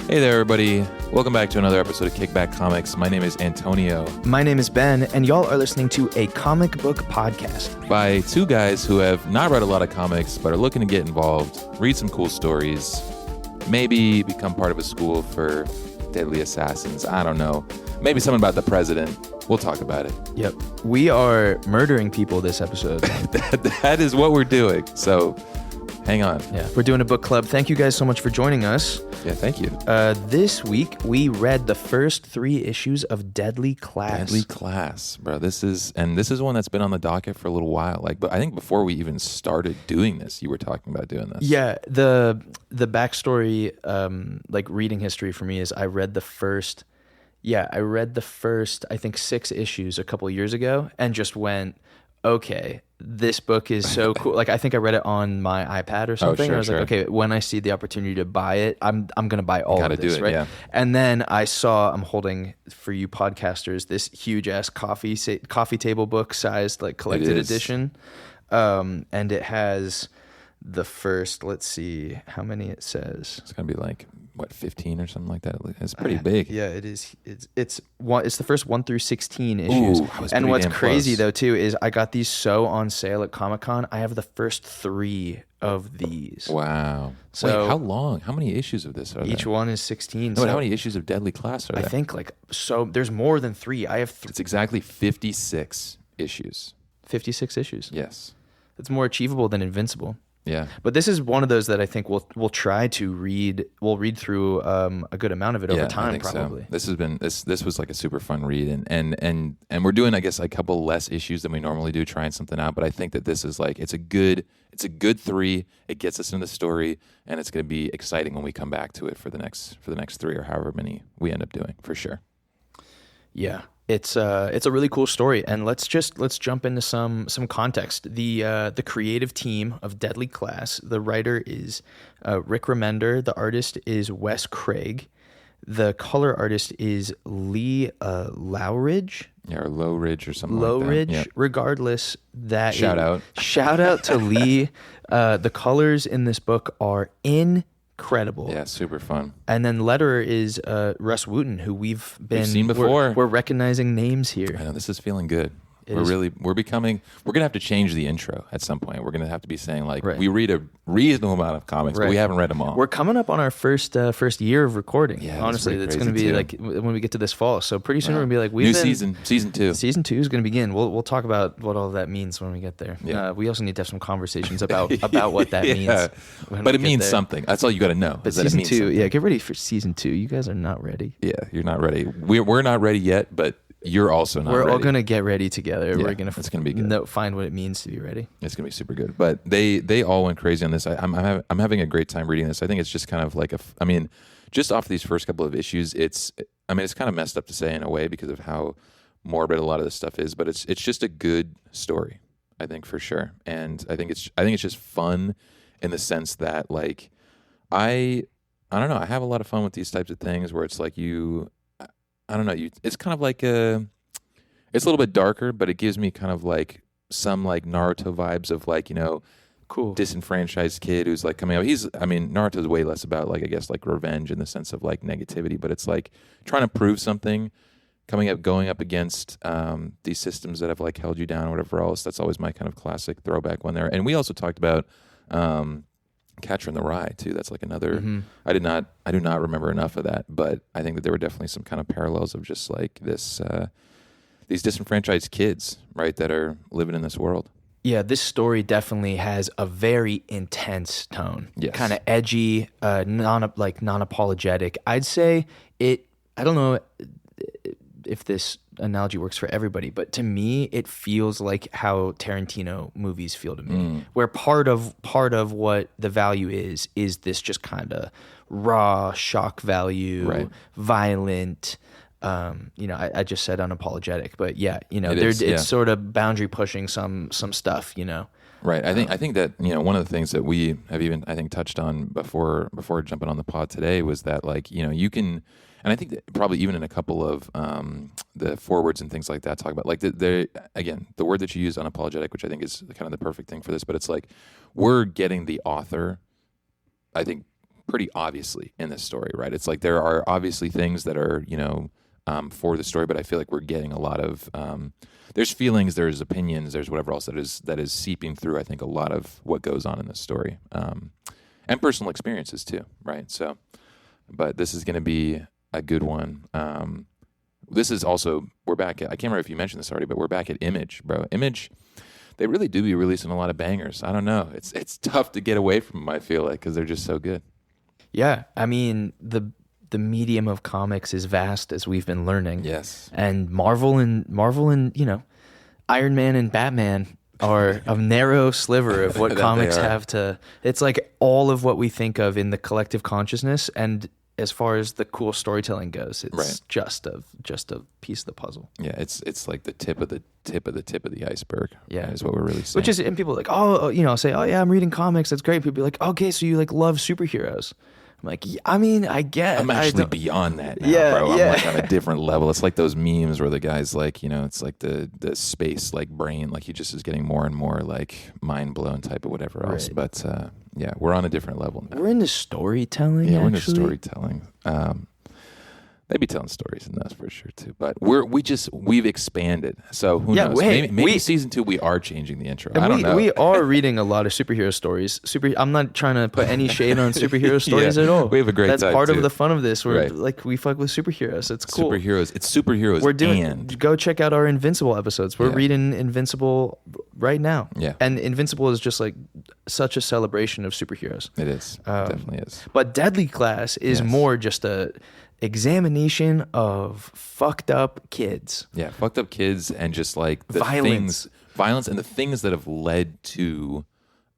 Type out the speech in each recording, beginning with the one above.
Hey there, everybody. Welcome back to another episode of Kickback Comics. My name is Antonio. My name is Ben, and y'all are listening to a comic book podcast By two guys who have not read a lot of comics, but are looking to get involved, read some cool stories, maybe become part of a school for deadly assassins. I don't know. Maybe something about the president. We'll talk about it. Yep. We are murdering people this episode. That is what we're doing. So hang on. Yeah. We're doing a book club. Thank you guys so much for joining us. Yeah, thank you. This week, we read the first 3 issues of Deadly Class. Deadly Class, bro. This is one that's been on the docket for a little while. But I think before we even started doing this, you were talking about doing this. Yeah. The backstory, reading history for me is I read the first, I think 6 issues a couple of years ago and just went, okay, this book is so cool. Like, I think I read it on my iPad or something. Sure, I was like, okay, when I see the opportunity to buy it, I'm going to buy all of this, do it, right? yeah. And then I'm holding, for you podcasters, this huge ass coffee table book sized, like, collected edition. And it has the first, let's see how many it says. It's going to be like, 15 or something like that? It's pretty big. Yeah, it is. It's the first 1 through 16 issues. Ooh, and what's crazy close. though too is I got these so on sale at Comic-Con. I have the first 3 of these. Wow. So wait, how long? How many issues of this are there? Each one is 16. No, how many issues of Deadly Class are there? I think there's more than 3. I have It's exactly 56 issues. 56 issues. Yes. It's more achievable than Invincible. Yeah. But this is one of those that I think we'll try to read. We'll read through a good amount of it over time, I think probably. So. This has been this was like a super fun read, and we're doing, I guess, a couple less issues than we normally do, trying something out. But I think that this is like it's a good 3. It gets us in the story, and it's going to be exciting when we come back to it for the next 3 or however many we end up doing, for sure. Yeah. It's a really cool story, and let's jump into some context. The creative team of Deadly Class. The writer is Rick Remender. The artist is Wes Craig. The color artist is Lee Lowridge. Yeah, or Low Ridge or something like that. Low Ridge. Yep. Regardless, Shout out to Lee. The colors in this book are incredible. Yeah, super fun. And then letterer is Russ Wooten, who we've seen before. We're recognizing names here. I know, this is feeling good. We're going to have to change the intro at some point. We're going to have to be saying, like, we read a reasonable amount of comics, but we haven't read them all. We're coming up on our first year of recording. Yeah, honestly, it's going to be like when we get to this fall. So pretty soon we're going to be like, season 2. Season 2 is going to begin. We'll talk about what all that means when we get there. Yeah. We also need to have some conversations about what that means. But it means something. That's all you got to know. But season 2, get ready for season 2. You guys are not ready. Yeah, you're not ready. We're not ready yet, but you're also not ready. We're all going to get ready together. Yeah, we're going to it's going to be good. Find what it means to be ready. It's going to be super good. But they all went crazy on this. I'm having a great time reading this. I think it's just kind of like just off these first couple of issues, it's kind of messed up to say in a way because of how morbid a lot of this stuff is, but it's just a good story, I think, for sure. And I think it's just fun in the sense that, like, I don't know, I have a lot of fun with these types of things where it's like I don't know. It's kind of like it's a little bit darker, but it gives me kind of like some like Naruto vibes of, like, cool disenfranchised kid who's like coming up. Naruto's way less about, like, I guess, like revenge in the sense of like negativity, but it's like trying to prove something, going up against these systems that have like held you down or whatever else. That's always my kind of classic throwback one there. And we also talked about Catcher in the Rye too. That's like another. Mm-hmm. I do not remember enough of that, but I think that there were definitely some kind of parallels of just like this, these disenfranchised kids, right, that are living in this world. Yeah, this story definitely has a very intense tone. Yes. Kind of edgy, non-apologetic. I'd say it. I don't know if this analogy works for everybody, but to me, it feels like how Tarantino movies feel to me, where part of what the value is this just kind of raw shock value, right, violent. I just said unapologetic, but it's sort of boundary pushing some stuff, Right. I think that, one of the things that we have even, I think, touched on before jumping on the pod today was that, like, you can, and I think that probably even in a couple of the forewords and things like that, talk about, like, the word that you use, unapologetic, which I think is kind of the perfect thing for this, but it's like we're getting the author, I think, pretty obviously in this story, right? It's like there are obviously things that are, for the story, but I feel like we're getting a lot of there's feelings, there's opinions, there's whatever else that is seeping through. I think a lot of what goes on in this story, and personal experiences too, right? So, but this is going to be a good one. This is also we're back at, I can't remember if you mentioned this already, but we're back at Image, bro. Image, they really do be releasing a lot of bangers. I don't know, it's tough to get away from them, I feel like, because they're just so good. Yeah, I mean the medium of comics is vast, as we've been learning. Yes. And Marvel and Iron Man and Batman are a narrow sliver of what comics have to. It's like all of what we think of in the collective consciousness, and as far as the cool storytelling goes, it's just a piece of the puzzle. Yeah, it's like the tip of the iceberg. Yeah, is what we're really saying. Which is, and people are like, I'll say, oh yeah, I'm reading comics. That's great. People be like, okay, so you like love superheroes. I'm like, yeah, I mean, I guess I'm actually beyond that now, bro. I'm like on a different level. It's like those memes where the guy's like, it's like the space like brain, like he just is getting more and more like mind blown type of whatever else. Right. But yeah, we're on a different level now. We're into storytelling. Yeah, we're into storytelling. They be telling stories in those for sure too. But we've expanded. So who knows? Maybe season 2 we are changing the intro. I don't know. We are reading a lot of superhero stories. I'm not trying to put any shade on superhero stories at all. We have a great time. That's part too. of the fun of this. We're like, we fuck with superheroes. It's cool. It's superheroes. We're doing. Go check out our Invincible episodes. We're reading Invincible right now. Yeah. And Invincible is just like such a celebration of superheroes. It is. It definitely is. But Deadly Class is more just a examination of fucked up kids. Yeah, fucked up kids, and just like the violence and the things that have led to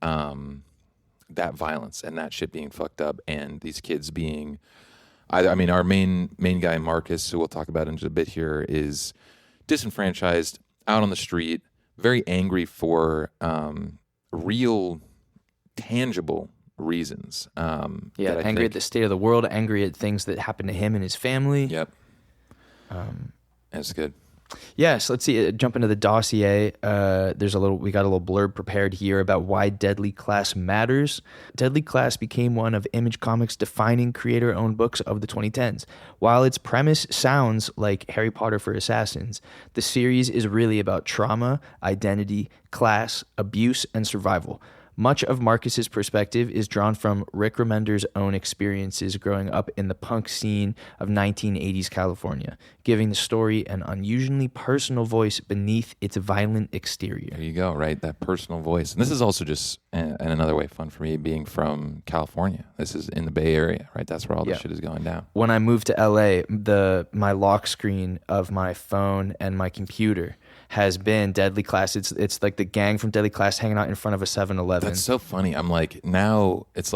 that violence and that shit being fucked up, and these kids being either, I mean, our main guy Marcus, who we'll talk about in just a bit here, is disenfranchised, out on the street, very angry for real tangible reasons. Angry at the state of the world, angry at things that happened to him and his family. Yep. That's good. Yeah, so let's see. Jump into the dossier. We got a little blurb prepared here about why Deadly Class matters. Deadly Class became one of Image Comics' defining creator-owned books of the 2010s. While its premise sounds like Harry Potter for assassins, the series is really about trauma, identity, class, abuse, and survival. Much of Marcus's perspective is drawn from Rick Remender's own experiences growing up in the punk scene of 1980s California, giving the story an unusually personal voice beneath its violent exterior. There you go, right? That personal voice. And this is also just, and another way fun for me, being from California. This is in the Bay Area, right? That's where all this shit is going down. When I moved to LA, my lock screen of my phone and my computer has been Deadly Class. It's like the gang from Deadly Class hanging out in front of a 7-Eleven. That's so funny. I'm like, now it's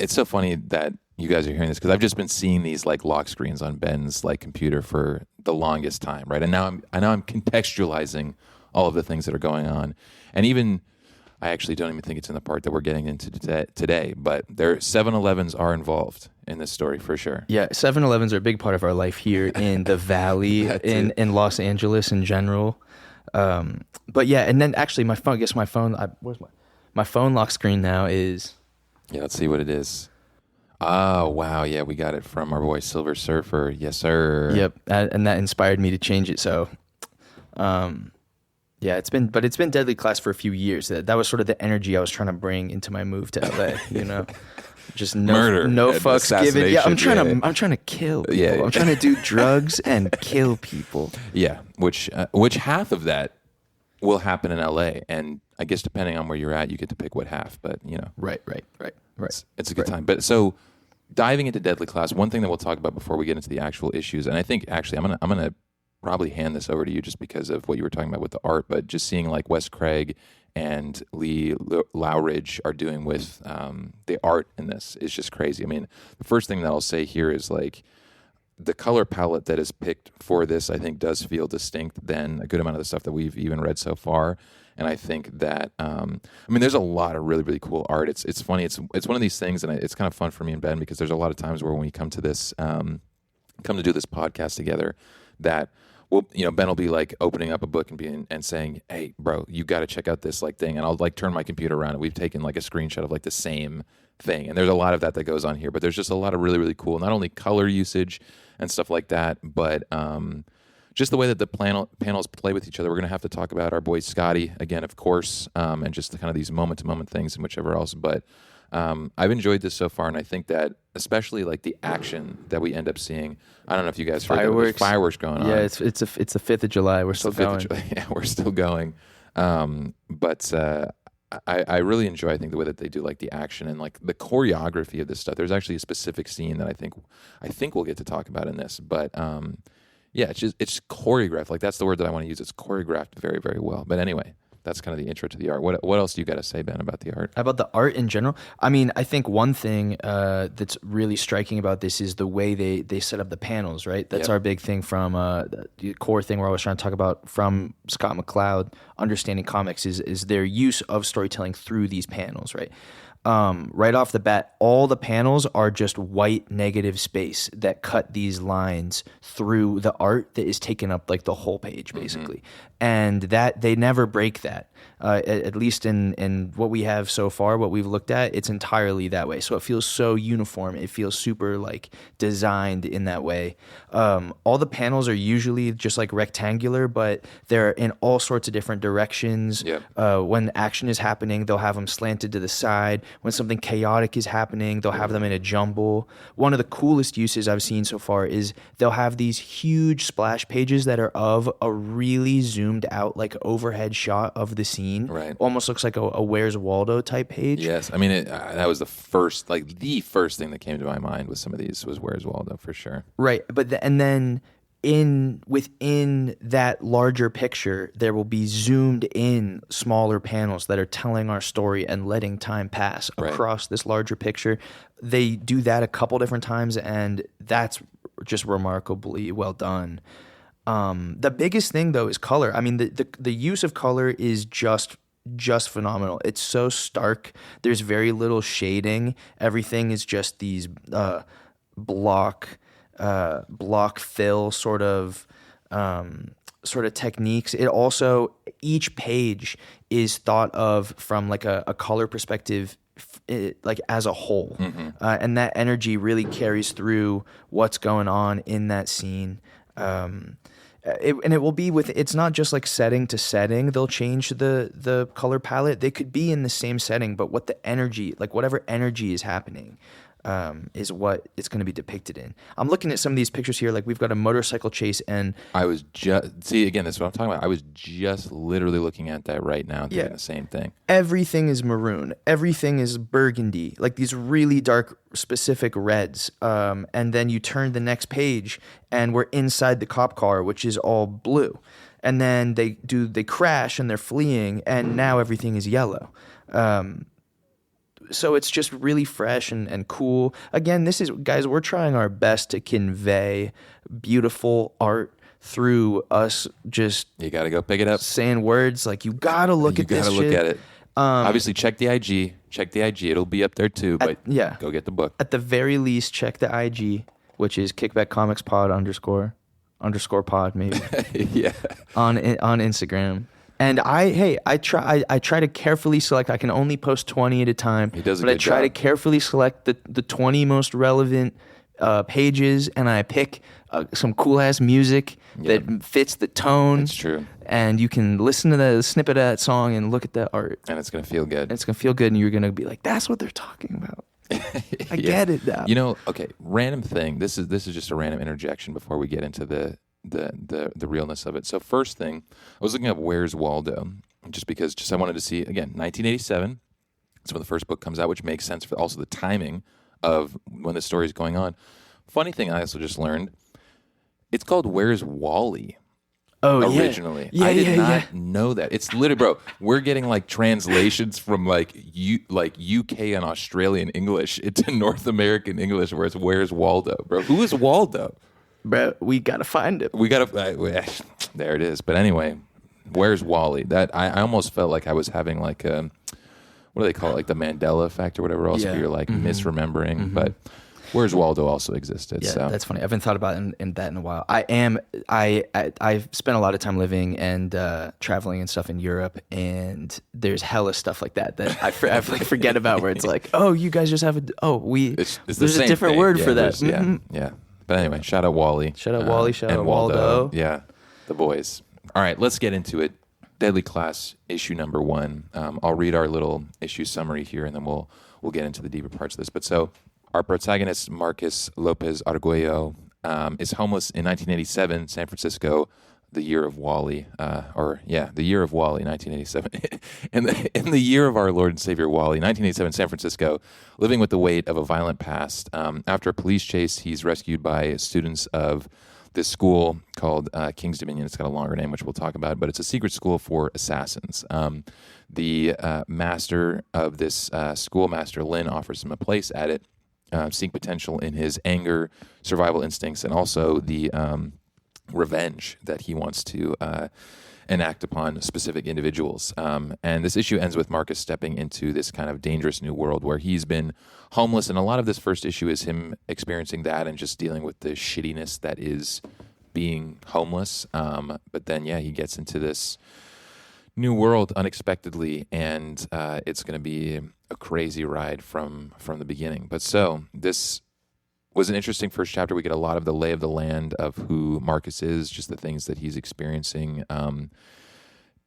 so funny that you guys are hearing this, because I've just been seeing these like lock screens on Ben's like computer for the longest time, right? And now I'm contextualizing all of the things that are going on, and even I actually don't even think it's in the part that we're getting into today, but 7-Elevens are involved in this story for sure. Yeah, 7-Elevens are a big part of our life here in the Valley, in Los Angeles in general. But yeah, and then actually my phone where's my phone lock screen now is. Yeah, let's see what it is. Oh, wow. Yeah, we got it from our boy Silver Surfer. Yes, sir. Yep. And that inspired me to change it. So, yeah, it's been Deadly Class for a few years. That was sort of the energy I was trying to bring into my move to LA, Just murder, no fucks given. Yeah, I'm trying to kill people. Yeah. I'm trying to do drugs and kill people. Yeah, which half of that will happen in LA, and I guess depending on where you're at, you get to pick what half. But right. It's a good time. But so diving into Deadly Class, one thing that we'll talk about before we get into the actual issues, and I think actually I'm gonna probably hand this over to you just because of what you were talking about with the art, but just seeing like Wes Craig and Lee Lowridge are doing with the art in this is just crazy. I mean, the first thing that I'll say here is like the color palette that is picked for this, I think, does feel distinct than a good amount of the stuff that we've even read so far. And I think that, there's a lot of really, really cool art. It's funny. It's one of these things, and it's kind of fun for me and Ben, because there's a lot of times where when we come to this, come to do this podcast together, that well, Ben will be like opening up a book and saying, "Hey, bro, you got to check out this like thing," and I'll like turn my computer around and we've taken like a screenshot of like the same thing, and there's a lot of that goes on here, but there's just a lot of really really cool, not only color usage and stuff like that, but just the way that the panels play with each other. We're going to have to talk about our boy Scotty again, of course, and just the kind of these moment to moment things and whichever else, but. I've enjoyed this so far, and I think that especially like the action that we end up seeing. I don't know if you guys heard there's fireworks going on. Yeah, it's the 5th of July. We're still going. Yeah, we're still going. But I really enjoy, I think, the way that they do like the action and like the choreography of this stuff. There's actually a specific scene that I think we'll get to talk about in this, but yeah, it's choreographed. Like that's the word that I want to use. It's choreographed very very well. But anyway. That's kind of the intro to the art. What else do you got to say, Ben, about the art? About the art in general? I mean, I think one thing that's really striking about this is the way they set up the panels, right? That's our big thing from the core thing we're always trying to talk about from Scott McCloud, understanding comics, is their use of storytelling through these panels, right? Right off the bat, all the panels are just white negative space that cut these lines through the art that is taking up like the whole page, basically. And that they never break that. At least in what we have so far, what we've looked at, it's entirely that way. So it feels so uniform. It feels super like designed in that way. All the panels are usually just like rectangular, but they're in all sorts of different directions. When action is happening, they'll have them slanted to the side. When something chaotic is happening, they'll have them in a jumble. One of the coolest uses I've seen so far is they'll have these huge splash pages that are of a really zoomed out like overhead shot of the scene. Right. Almost looks like a Where's Waldo type page. Yes. I mean, that was the first thing that came to my mind with some of these was Where's Waldo for sure. Right. But and then within that larger picture, there will be zoomed in smaller panels that are telling our story and letting time pass across this larger picture. They do that a couple different times, and that's just remarkably well done. The biggest thing though is color. I mean, the use of color is just phenomenal. It's so stark. There's very little shading. Everything is just these block fill sort of techniques. It also, each page is thought of from like a color perspective, like as a whole, and that energy really carries through what's going on in that scene. It will be it's not just like setting to setting. They'll change the color palette. They could be in the same setting, but what the energy, like whatever energy is happening, is what it's going to be depicted in. I'm looking at some of these pictures here. Like we've got a motorcycle chase, and I was again, that's what I'm talking about. I was just literally looking at that right now, doing the same thing. Everything is maroon. Everything is burgundy, like these really dark, specific reds. And then you turn the next page, and we're inside the cop car, which is all blue. And then they crash, and they're fleeing, and now everything is yellow. So it's just really fresh and cool. Again, guys, we're trying our best to convey beautiful art through us just... You got to go pick it up. Saying words like, you got to look at this shit. You got to look at it. Obviously, check the IG. It'll be up there too, but go get the book. At the very least, check the IG, which is Kickback Comics Pod _ pod maybe. Yeah. On Instagram. And I try to carefully select. I can only post 20 at a time. He does a but good I try job. to carefully select the 20 most relevant pages, and I pick some cool ass music that fits the tone. That's true. And you can listen to the snippet of that song and look at the art. And it's gonna feel good. And you're gonna be like, that's what they're talking about. I get it now. Okay, random thing. This is just a random interjection before we get into the realness of it. So first thing, I was looking up Where's Waldo, just because I wanted to see, again, 1987. That's when the first book comes out, which makes sense for also the timing of when the story is going on. Funny thing I also just learned, it's called Where's Wally. Oh, originally. Yeah, I did not know that. It's literally, bro, we're getting like translations from like UK and Australian English into North American English where it's Where's Waldo, bro. Who is Waldo? Bro, we got to find it. There it is. But anyway, Where's Wally? That I almost felt like I was having like what do they call it? Like the Mandela effect or whatever else, where you're like misremembering. But Whereas Waldo also existed. Yeah, So that's funny. I haven't thought about in that in a while. I've spent a lot of time living and traveling and stuff in Europe, and there's hella stuff like that I like forget about. Where it's like, oh, you guys just have it's the there's same a different thing. word Yeah, for that. Yeah. But anyway, shout out Wally. Shout out Wally. Shout and out Waldo. Yeah, the boys. All right, let's get into it. Deadly Class issue number 1. I'll read our little issue summary here, and then we'll get into the deeper parts of this. But so our protagonist, Marcus Lopez Arguello, is homeless in 1987, San Francisco, the year of Wally, the year of Wally, 1987. in the year of our Lord and Savior Wally, 1987, San Francisco, living with the weight of a violent past. After a police chase, he's rescued by students of this school called King's Dominion. It's got a longer name, which we'll talk about, but it's a secret school for assassins. The master of this school, Master Lin, offers him a place at it, seeing potential in his anger, survival instincts, and also the revenge that he wants to enact upon specific individuals. And this issue ends with Marcus stepping into this kind of dangerous new world where he's been homeless. And a lot of this first issue is him experiencing that and just dealing with the shittiness that is being homeless. But then, he gets into this new world unexpectedly, and it's going to be a crazy ride from the beginning. But so this was an interesting first chapter. We get a lot of the lay of the land of who Marcus is, just the things that he's experiencing,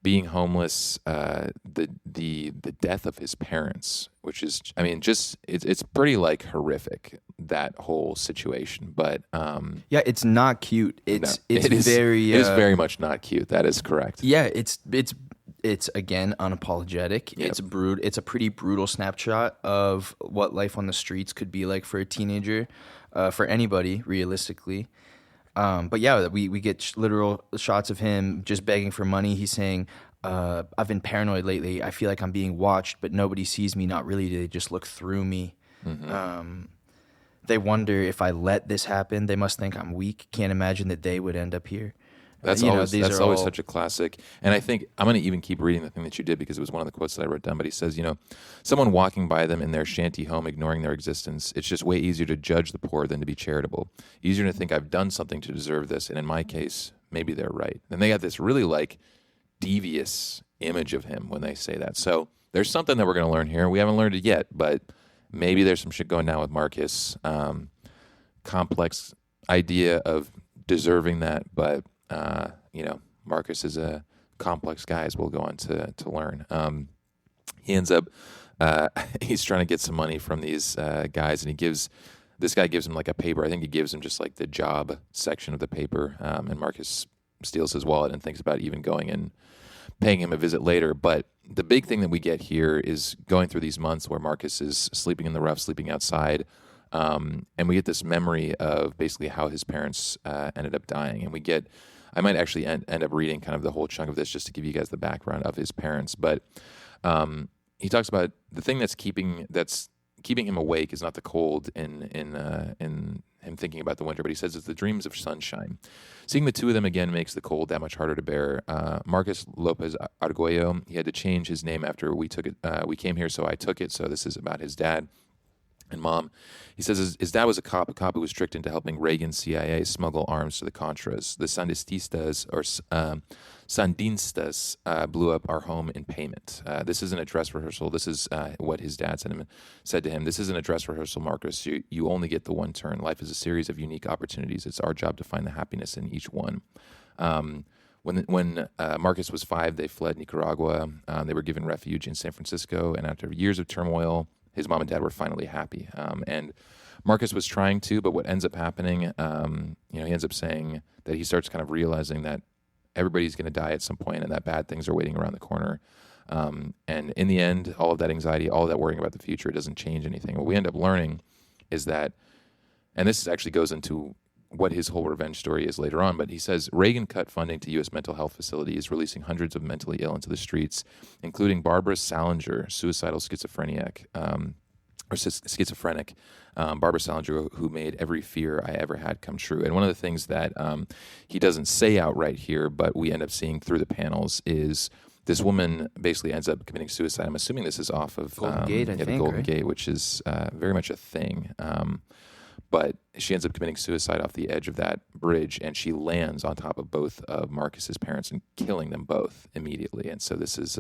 being homeless, the death of his parents, which is, it's pretty like horrific, that whole situation. But it's not cute. It is very much not cute. That is correct. Yeah, it's again unapologetic. Yep. It's a pretty brutal snapshot of what life on the streets could be like for a teenager, for anybody realistically. But we get literal shots of him just begging for money. He's saying, "I've been paranoid lately. I feel like I'm being watched, but nobody sees me. Not really. They just look through me. Mm-hmm. They wonder if I let this happen. They must think I'm weak. Can't imagine that they would end up here." That's always such a classic. And I think I'm going to even keep reading the thing that you did because it was one of the quotes that I wrote down. But he says, someone walking by them in their shanty home, ignoring their existence, it's just way easier to judge the poor than to be charitable. Easier to think I've done something to deserve this. And in my case, maybe they're right. And they got this really like devious image of him when they say that. So there's something that we're going to learn here. We haven't learned it yet, but maybe there's some shit going down with Marcus. Complex idea of deserving that, but Marcus is a complex guy, as we'll go on to learn. He ends up, he's trying to get some money from these guys, and this guy gives him like a paper. I think he gives him just like the job section of the paper, and Marcus steals his wallet and thinks about even going and paying him a visit later. But the big thing that we get here is going through these months where Marcus is sleeping in the rough, sleeping outside, and we get this memory of basically how his parents ended up dying, and I might actually end up reading kind of the whole chunk of this just to give you guys the background of his parents. But he talks about the thing that's keeping him awake is not the cold in him thinking about the winter, but he says it's the dreams of sunshine. Seeing the two of them again makes the cold that much harder to bear. Marcus Lopez Arguello, he had to change his name after we came here, so I took it. So this is about his dad and mom. He says his dad was a cop who was tricked into helping Reagan's CIA smuggle arms to the Contras. The Sandinistas blew up our home in payment. This isn't a dress rehearsal. This is what his dad said to him. This isn't a dress rehearsal, Marcus. You only get the one turn. Life is a series of unique opportunities. It's our job to find the happiness in each one. When Marcus was 5, they fled Nicaragua. They were given refuge in San Francisco, and after years of turmoil, his mom and dad were finally happy. And Marcus was trying to, but what ends up happening, he ends up saying that he starts kind of realizing that everybody's going to die at some point and that bad things are waiting around the corner. And in the end, all of that anxiety, all of that worrying about the future, it doesn't change anything. What we end up learning is that, and this actually goes into what his whole revenge story is later on, but he says Reagan cut funding to U.S. mental health facilities, releasing hundreds of mentally ill into the streets, including Barbara Salinger, suicidal schizophrenic. Barbara Salinger, who made every fear I ever had come true. And one of the things that he doesn't say outright here, but we end up seeing through the panels, is this woman basically ends up committing suicide. I'm assuming this is off of Golden Gate, the Golden Gate, which is very much a thing. but she ends up committing suicide off the edge of that bridge, and she lands on top of both of Marcus's parents and killing them both immediately. And so this is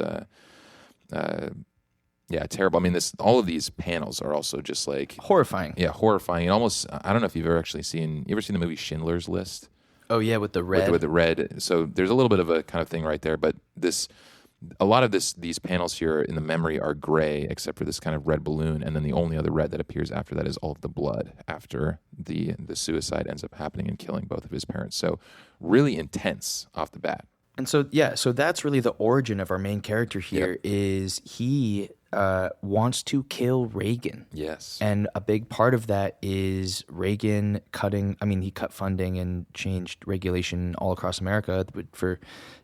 yeah, terrible. I mean, all of these panels are also just like Horrifying. yeah, horrifying. And almost, I don't know if you've ever actually seen. You ever seen the movie Schindler's List? Oh yeah, with the red. With the red. So there's a little bit of a kind of thing right there, but a lot of these panels here in the memory are gray, except for this kind of red balloon, and then the only other red that appears after that is all of the blood after the suicide ends up happening and killing both of his parents. So really intense off the bat. And so yeah, so that's really the origin of our main character here. Is he wants to kill Reagan. Yes. And a big part of that is Reagan he cut funding and changed regulation all across America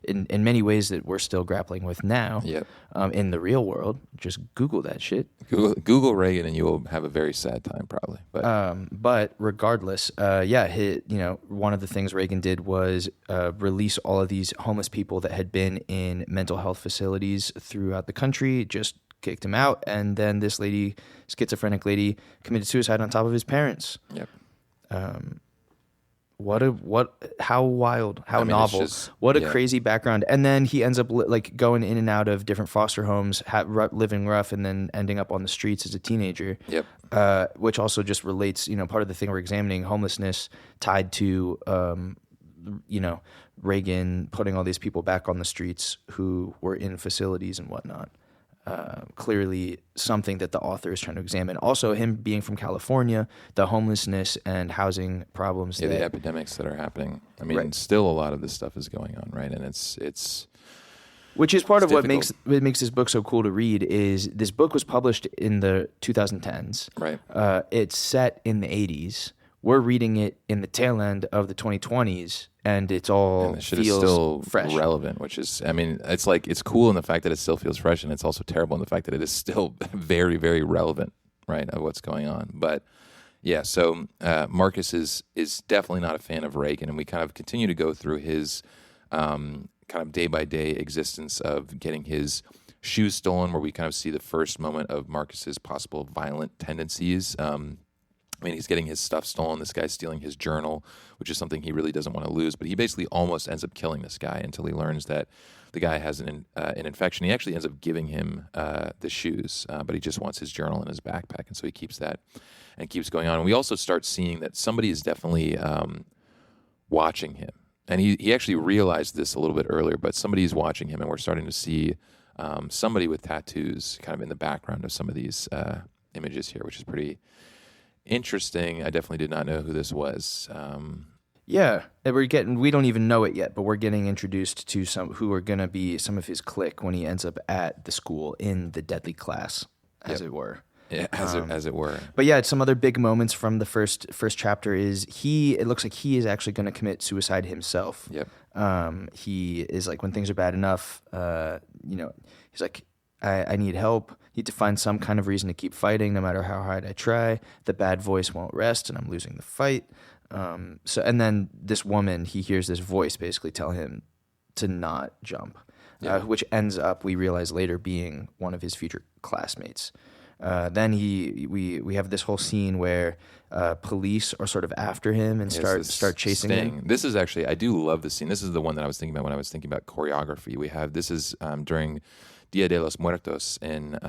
in many ways that we're still grappling with now. Yep. In the real world. Just Google that shit. Google Reagan and you will have a very sad time probably. But regardless, one of the things Reagan did was release all of these homeless people that had been in mental health facilities throughout the country, just kicked him out, and then this lady, schizophrenic lady, committed suicide on top of his parents. Yep. How wild, how novel, what a crazy background. And then he ends up going in and out of different foster homes, living rough, and then ending up on the streets as a teenager. Yep. Which also just relates, part of the thing we're examining, homelessness tied to, Reagan putting all these people back on the streets who were in facilities and whatnot. Clearly something that the author is trying to examine. Also, him being from California, the homelessness and housing problems. Yeah, the epidemics that are happening. I mean, still a lot of this stuff is going on, right? And it's which is part of difficult. what makes this book so cool to read. Is this book was published in the 2010s. Right. It's set in the 80s. We're reading it in the tail end of the 2020s, and it's all and the shit feels is still fresh, relevant. Which is, I mean, it's cool in the fact that it still feels fresh, and it's also terrible in the fact that it is still very, very relevant, right, of what's going on. But yeah, so Marcus is definitely not a fan of Reagan, and we kind of continue to go through his kind of day by day existence of getting his shoes stolen, where we kind of see the first moment of Marcus's possible violent tendencies. I mean, he's getting his stuff stolen. This guy's stealing his journal, which is something he really doesn't want to lose. But he basically almost ends up killing this guy until he learns that the guy has an infection. He actually ends up giving him the shoes, but he just wants his journal in his backpack. And so he keeps that and keeps going on. And we also start seeing that somebody is definitely watching him. And he actually realized this a little bit earlier, but somebody's watching him. And we're starting to see somebody with tattoos kind of in the background of some of these images here, which is pretty interesting. I definitely did not know who this was. Yeah, and we don't even know it yet, but we're getting introduced to some who are going to be some of his clique when he ends up at the school in the deadly class, as it were. Yeah, as it were. But yeah, some other big moments from the first chapter is it looks like he is actually going to commit suicide himself. Yep. He is like, when things are bad enough, he's like, I need help. Need to find some kind of reason to keep fighting, no matter how hard I try. The bad voice won't rest, and I'm losing the fight. And then this woman, he hears this voice basically tell him to not jump, which ends up, we realize later, being one of his future classmates. Then we have this whole scene where police are sort of after him and start chasing him. This is actually, I do love this scene. This is the one that I was thinking about when I was thinking about choreography. This is during Dia de los Muertos, and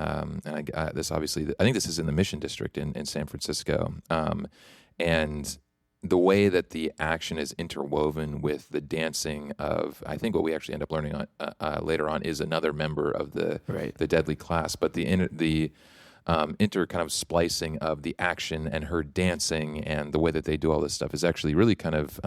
this obviously, I think this is in the Mission District in San Francisco, and the way that the action is interwoven with the dancing of, I think what we actually end up learning on later on is another member of the deadly class, but the inter kind of splicing of the action and her dancing and the way that they do all this stuff is actually really kind of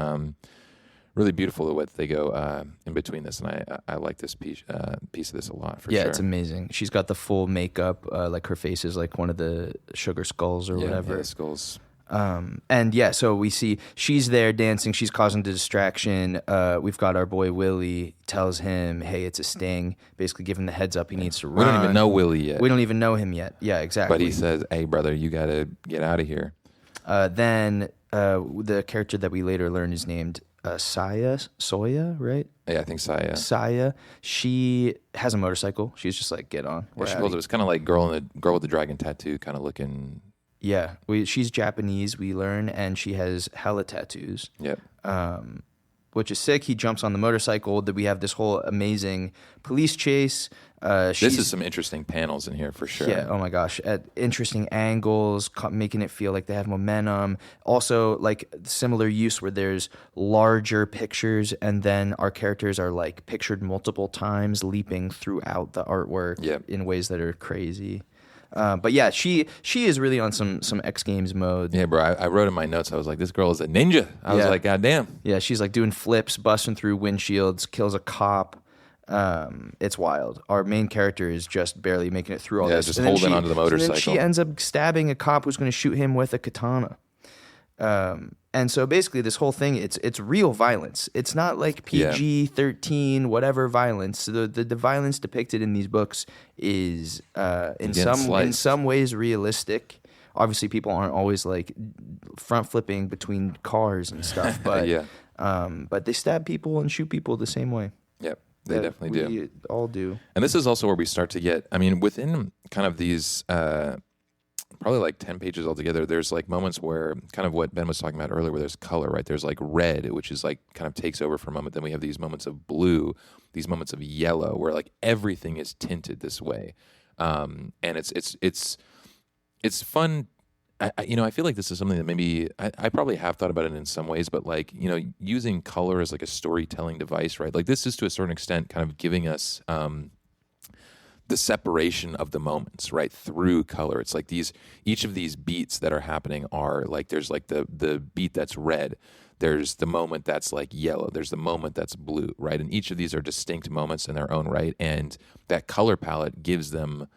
really beautiful the way that they go in between this, and I like this piece of this a lot for sure. Yeah, it's amazing. She's got the full makeup, like her face is like one of the sugar skulls or whatever. Yeah, skulls. And yeah, so we see she's there dancing. She's causing the distraction. We've got our boy Willie tells him, "Hey, it's a sting." Basically, give him the heads up. He needs to run. We don't even know Willie yet. We don't even know him yet. Yeah, exactly. But he says, "Hey, brother, you got to get out of here." Then the character that we later learn is named Soya, right? Yeah, I think Saya. Saya. She has a motorcycle. She's just like, get on. She calls it. It's kind of like girl with the dragon tattoo, kind of looking Yeah, she's Japanese, we learn, and she has hella tattoos. Yep. Which is sick. He jumps on the motorcycle. That we have this whole amazing police chase. This is some interesting panels in here for sure. Yeah. Oh my gosh. At interesting angles, making it feel like they have momentum. Also, like similar use where there's larger pictures, and then our characters are like pictured multiple times, leaping throughout the artwork in ways that are crazy. But yeah, she is really on some X Games mode. Yeah, bro. I wrote in my notes. I was like, this girl is a ninja. I was like, God damn. Yeah, she's like doing flips, busting through windshields, kills a cop. It's wild. Our main character is just barely making it through all this. Just holding onto the motorcycle. And then she ends up stabbing a cop who's going to shoot him with a katana. And so basically this whole thing, it's real violence. It's not like PG-13, whatever violence. The violence depicted in these books is in some ways realistic. Obviously people aren't always like front flipping between cars and stuff, but but they stab people and shoot people the same way. Yep. They definitely do. We all do. And this is also where we start to get, I mean, within kind of these probably like 10 pages altogether, there's like moments where kind of what Ben was talking about earlier, where there's color, right? There's like red, which is like kind of takes over for a moment. Then we have these moments of blue, these moments of yellow, where like everything is tinted this way. And it's fun. I feel like this is something that maybe I probably have thought about it in some ways, but like, using color as like a storytelling device, right? Like this is to a certain extent kind of giving us the separation of the moments, right, through color. It's like each of these beats that are happening are like, there's like the beat that's red, there's the moment that's like yellow, there's the moment that's blue, right? And each of these are distinct moments in their own right, and that color palette gives them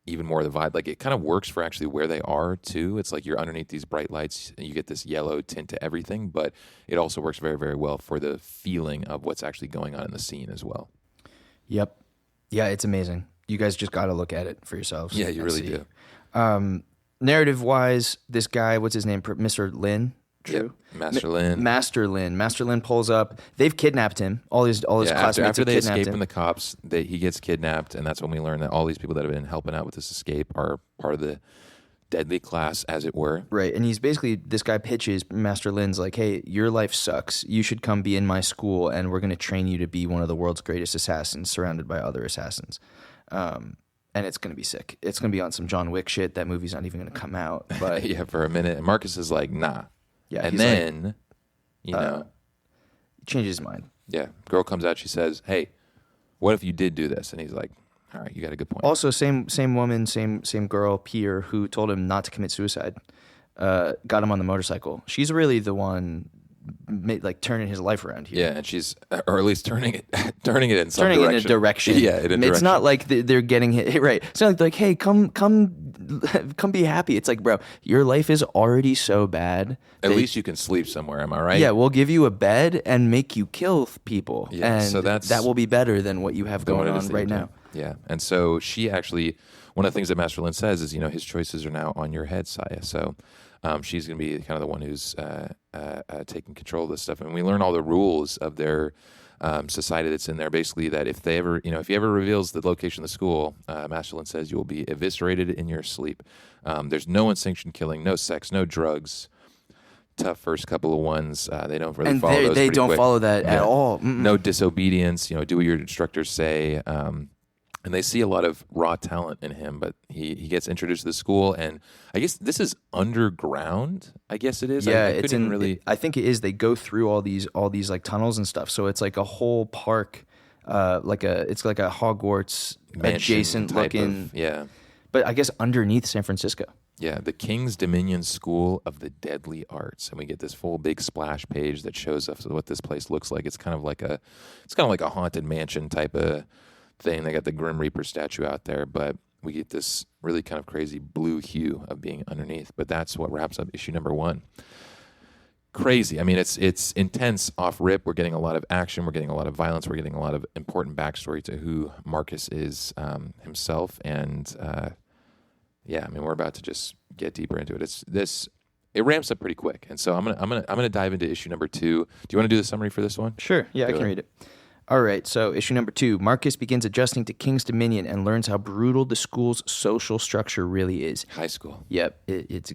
even more of the vibe. Like it kind of works for actually where they are too. It's like you're underneath these bright lights and you get this yellow tint to everything, but it also works very, very well for the feeling of what's actually going on in the scene as well. Yep. Yeah, it's amazing. You guys just got to look at it for yourselves. Yeah, you really do. Narrative wise, this guy, what's his name? Mr. Lin. True. Yep. Master Lin pulls up. They've kidnapped him. All his classmates after they escape him. from the cops, he gets kidnapped, and that's when we learn that all these people that have been helping out with this escape are part of the deadly class, as it were. Right, and he's basically, this guy pitches, Master Lin's like, hey, your life sucks. You should come be in my school, and we're going to train you to be one of the world's greatest assassins, surrounded by other assassins. And it's going to be sick. It's going to be on some John Wick shit. That movie's not even going to come out. But yeah, for a minute. And Marcus is like, nah. Yeah, and then, he changes his mind. Yeah, girl comes out. She says, "Hey, what if you did do this?" And he's like, "All right, you got a good point." Also, same woman, same girl, peer, who told him not to commit suicide, got him on the motorcycle. She's really the one, like turning his life around here. Yeah, and she's, or at least turning it in some direction. Turning in a direction. Yeah, in a direction. It's not like they're getting hit right. It's not like, hey, come be happy. It's like, bro, your life is already so bad. At least you can sleep somewhere. Am I right? Yeah, we'll give you a bed and make you kill people. Yeah, and so that will be better than what you have going on right now. Yeah, and so she actually, one of the things that Master Lin says is, his choices are now on your head, Saya. So she's going to be kind of the one who's taking control of this stuff. And we learn all the rules of their society that's in there. Basically, that if they ever, if he ever reveals the location of the school, Master Lin says you will be eviscerated in your sleep. There's no unsanctioned killing, no sex, no drugs. Tough first couple of ones. They don't really follow those. They don't quick. follow that at all. Mm-mm. No disobedience. Do what your instructors say. And they see a lot of raw talent in him, but he gets introduced to the school, and I guess this is underground. I guess it is. Yeah, I think it is. They go through all these like tunnels and stuff. So it's like a whole park, it's like a Hogwarts adjacent looking. Yeah. But I guess underneath San Francisco. Yeah, the King's Dominion School of the Deadly Arts, and we get this full big splash page that shows us what this place looks like. It's kind of like a haunted mansion type of thing. They got the Grim Reaper statue out there, but we get this really kind of crazy blue hue of being underneath. But that's what wraps up issue number 1. Crazy. I mean, it's intense off rip. We're getting a lot of action. We're getting a lot of violence. We're getting a lot of important backstory to who Marcus is himself, and yeah, I mean, we're about to just get deeper into it. It ramps up pretty quick, and so I'm gonna dive into issue number 2. Do you want to do the summary for this one? Sure. Yeah, I can read it. All right, so issue number 2. Marcus begins adjusting to King's Dominion and learns how brutal the school's social structure really is. High school. Yep, it's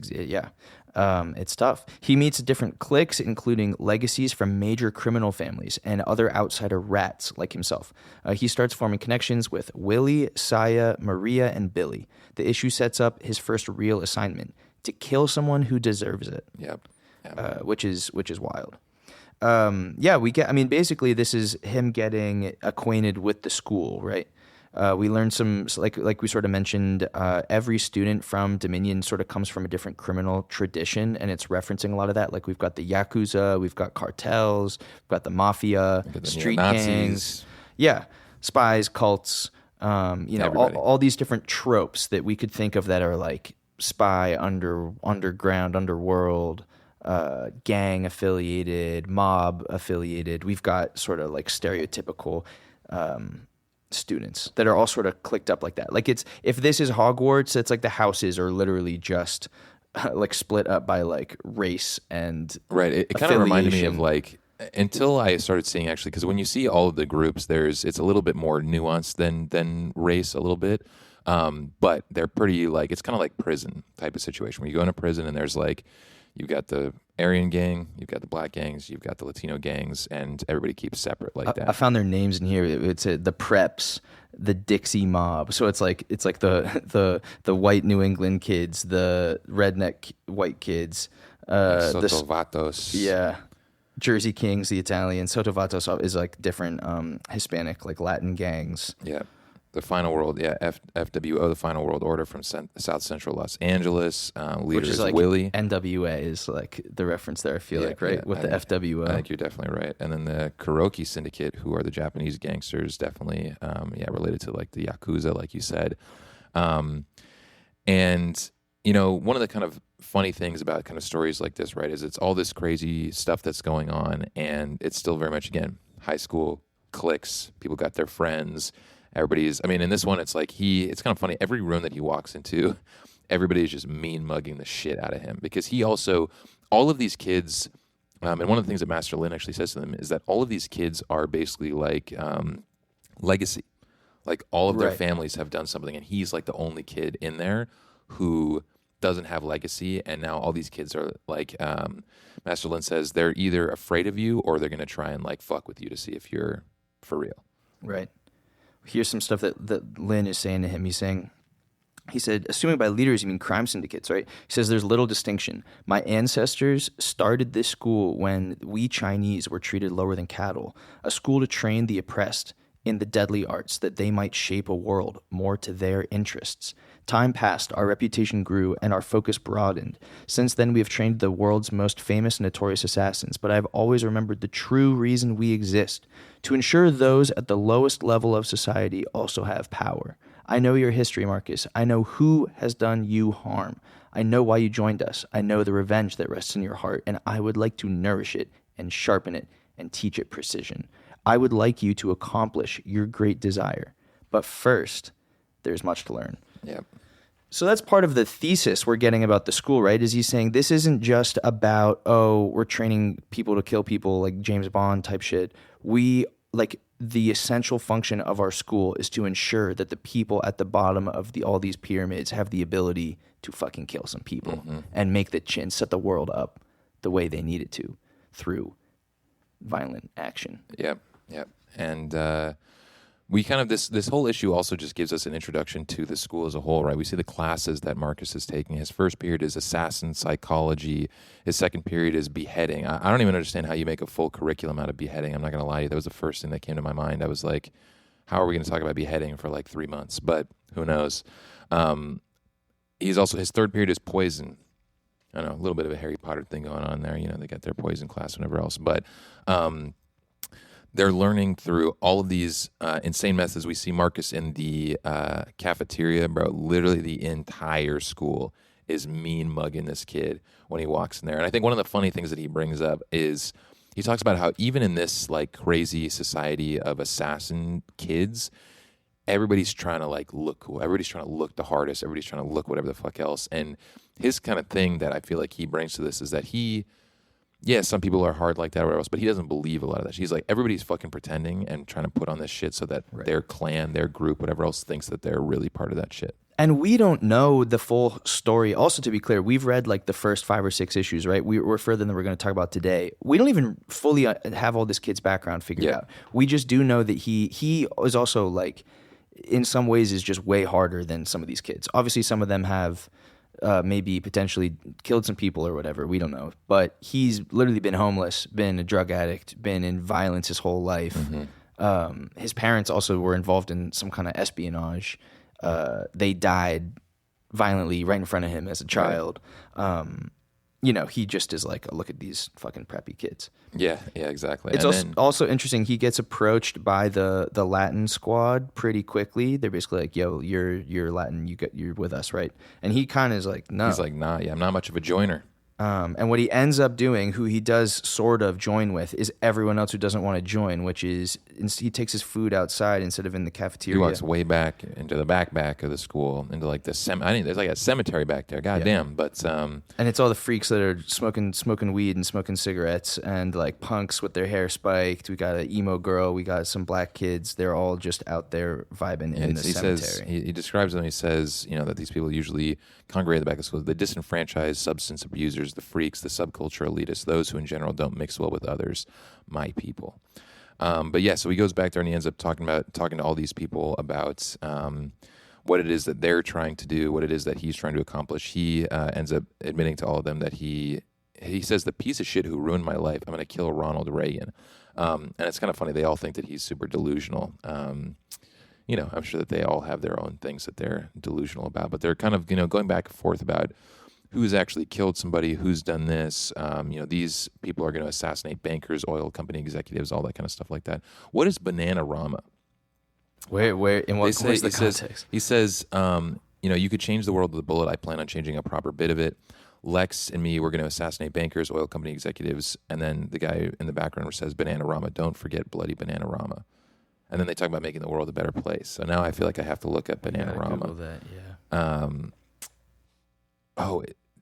tough. He meets different cliques, including legacies from major criminal families and other outsider rats like himself. He starts forming connections with Willie, Saya, Maria, and Billy. The issue sets up his first real assignment: to kill someone who deserves it. Yep. Which is wild. Basically this is him getting acquainted with the school, right? We learned some, like we sort of mentioned, every student from Dominion sort of comes from a different criminal tradition, and it's referencing a lot of that. Like we've got the Yakuza, we've got cartels, we've got the mafia, street gangs. Yeah, spies, cults, all these different tropes that we could think of that are like spy, underground, underworld, gang affiliated, mob affiliated. We've got sort of like stereotypical students that are all sort of clicked up like that. Like if this is Hogwarts, it's like the houses are literally just like split up by like race and right. It kind of reminded me of like, until I started seeing actually, because when you see all of the groups, it's a little bit more nuanced than race a little bit. But they're pretty like, it's kind of like prison type of situation where you go into prison and there's like, you've got the Aryan gang, you've got the black gangs, you've got the Latino gangs, and everybody keeps separate like that. I found their names in here. It's the Preps, the Dixie Mob. So it's like the white New England kids, the redneck white kids, Sotovatos. Jersey Kings, the Italian. Sotovatos is like different Hispanic, like Latin gangs. Yeah. The Final World, FWO, the Final World Order from South Central Los Angeles. Leader is like Willie. NWA is like the reference there, I feel like, right? With the FWO. I think you're definitely right. And then the Kuroki Syndicate, who are the Japanese gangsters, definitely, related to like the Yakuza, like you said. And, one of the kind of funny things about kind of stories like this, right, is it's all this crazy stuff that's going on, and it's still very much, again, high school, cliques, people got their friends. In this one, it's like it's kind of funny. Every room that he walks into, everybody is just mean mugging the shit out of him, because he also, all of these kids, and one of the things that Master Lin actually says to them is that all of these kids are basically like legacy. Like all of their families have done something, and he's like the only kid in there who doesn't have legacy. And now all these kids are like, Master Lin says, they're either afraid of you or they're going to try and like fuck with you to see if you're for real. Right. Here's some stuff that Lin is saying to him. He said, assuming by leaders you mean crime syndicates, right? He says there's little distinction. My ancestors started this school when we Chinese were treated lower than cattle, a school to train the oppressed in the deadly arts that they might shape a world more to their interests. Time passed, our reputation grew, and our focus broadened. Since then, we have trained the world's most famous and notorious assassins, but I have always remembered the true reason we exist: to ensure those at the lowest level of society also have power. I know your history, Marcus. I know who has done you harm. I know why you joined us. I know the revenge that rests in your heart, and I would like to nourish it and sharpen it and teach it precision. I would like you to accomplish your great desire. But first, there's much to learn. Yep. So that's part of the thesis we're getting about the school, right? Is he's saying this isn't just about, we're training people to kill people like James Bond type shit. The essential function of our school is to ensure that the people at the bottom of all these pyramids have the ability to fucking kill some people and make set the world up the way they need it to through violent action. Yep. And we kind of, this whole issue also just gives us an introduction to the school as a whole, right? We see the classes that Marcus is taking. His first period is assassin psychology. His second period is beheading. I don't even understand how you make a full curriculum out of beheading. I'm not going to lie to you. That was the first thing that came to my mind. I was like, how are we going to talk about beheading for like 3 months? But who knows? His third period is poison. I don't know, a little bit of a Harry Potter thing going on there. They got their poison class, whatever else. But they're learning through all of these insane methods. We see Marcus in the cafeteria, bro. Literally the entire school is mean mugging this kid when he walks in there. And I think one of the funny things that he brings up is he talks about how even in this like crazy society of assassin kids, everybody's trying to like look cool. Everybody's trying to look the hardest. Everybody's trying to look whatever the fuck else. And his kind of thing that I feel like he brings to this is that he yeah, some people are hard like that or whatever else, but he doesn't believe a lot of that. He's like, everybody's fucking pretending and trying to put on this shit so that their clan, their group, whatever else thinks that they're really part of that shit. And we don't know the full story. Also, to be clear, we've read like the first 5 or 6 issues, right? We're further than we're going to talk about today. We don't even fully have all this kid's background figured out. We just do know that he is also like, in some ways, is just way harder than some of these kids. Obviously, some of them have maybe potentially killed some people or whatever. We don't know. But he's literally been homeless, been a drug addict, been in violence his whole life. His parents also were involved in some kind of espionage. They died violently right in front of him as a child. He just is like, oh, look at these fucking preppy kids. Yeah, exactly. It's also interesting. He gets approached by the Latin squad pretty quickly. They're basically like, "Yo, you're Latin. You're with us, right?" And he kind of is like, "No." He's like, "Nah, yeah, I'm not much of a joiner." And what he ends up doing, who he does sort of join with, is everyone else who doesn't want to join, which is he takes his food outside instead of in the cafeteria. He walks way back into the back of the school, into like the I think there's like a cemetery back there. God damn. But and it's all the freaks that are smoking weed and smoking cigarettes, and like punks with their hair spiked. We got an emo girl. We got some black kids. They're all just out there vibing in the cemetery. He describes them. He says, that these people usually congregate at the back of school. The disenfranchised, substance abusers, the freaks, the subculture elitists, those who in general don't mix well with others, my people. But yeah, so he goes back there and he ends up talking to all these people about what it is that they're trying to do, what it is that he's trying to accomplish. He ends up admitting to all of them that he says, the piece of shit who ruined my life, I'm going to kill Ronald Reagan. And it's kind of funny. They all think that he's super delusional. I'm sure that they all have their own things that they're delusional about, but they're kind of, going back and forth about who's actually killed somebody, who's done this. These people are going to assassinate bankers, oil company executives, all that kind of stuff like that. What is Bananarama? Where, in what where's the context? He says, you could change the world with a bullet. I plan on changing a proper bit of it. Lex and me, we're going to assassinate bankers, oil company executives. And then the guy in the background says, Bananarama, don't forget bloody Bananarama. And then they talk about making the world a better place. So now I feel like I have to look up Bananarama. Google that, yeah.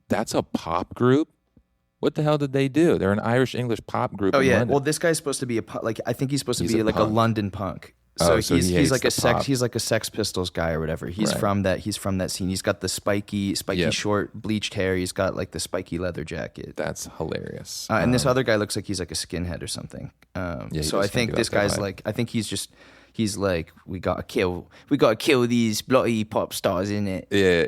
That's a pop group? What the hell did they do? They're an Irish-English pop group. Oh, yeah. London. Well, this guy's supposed to be I think he's supposed to be like a London punk. So he's like a Sex Pistols guy or whatever. He's from that scene. He's got the spiky short bleached hair. He's got like the spiky leather jacket. That's hilarious. And this other guy looks like he's like a skinhead or something. So I think this guy's like, I think he's like, we gotta kill these bloody pop stars, innit? Yeah,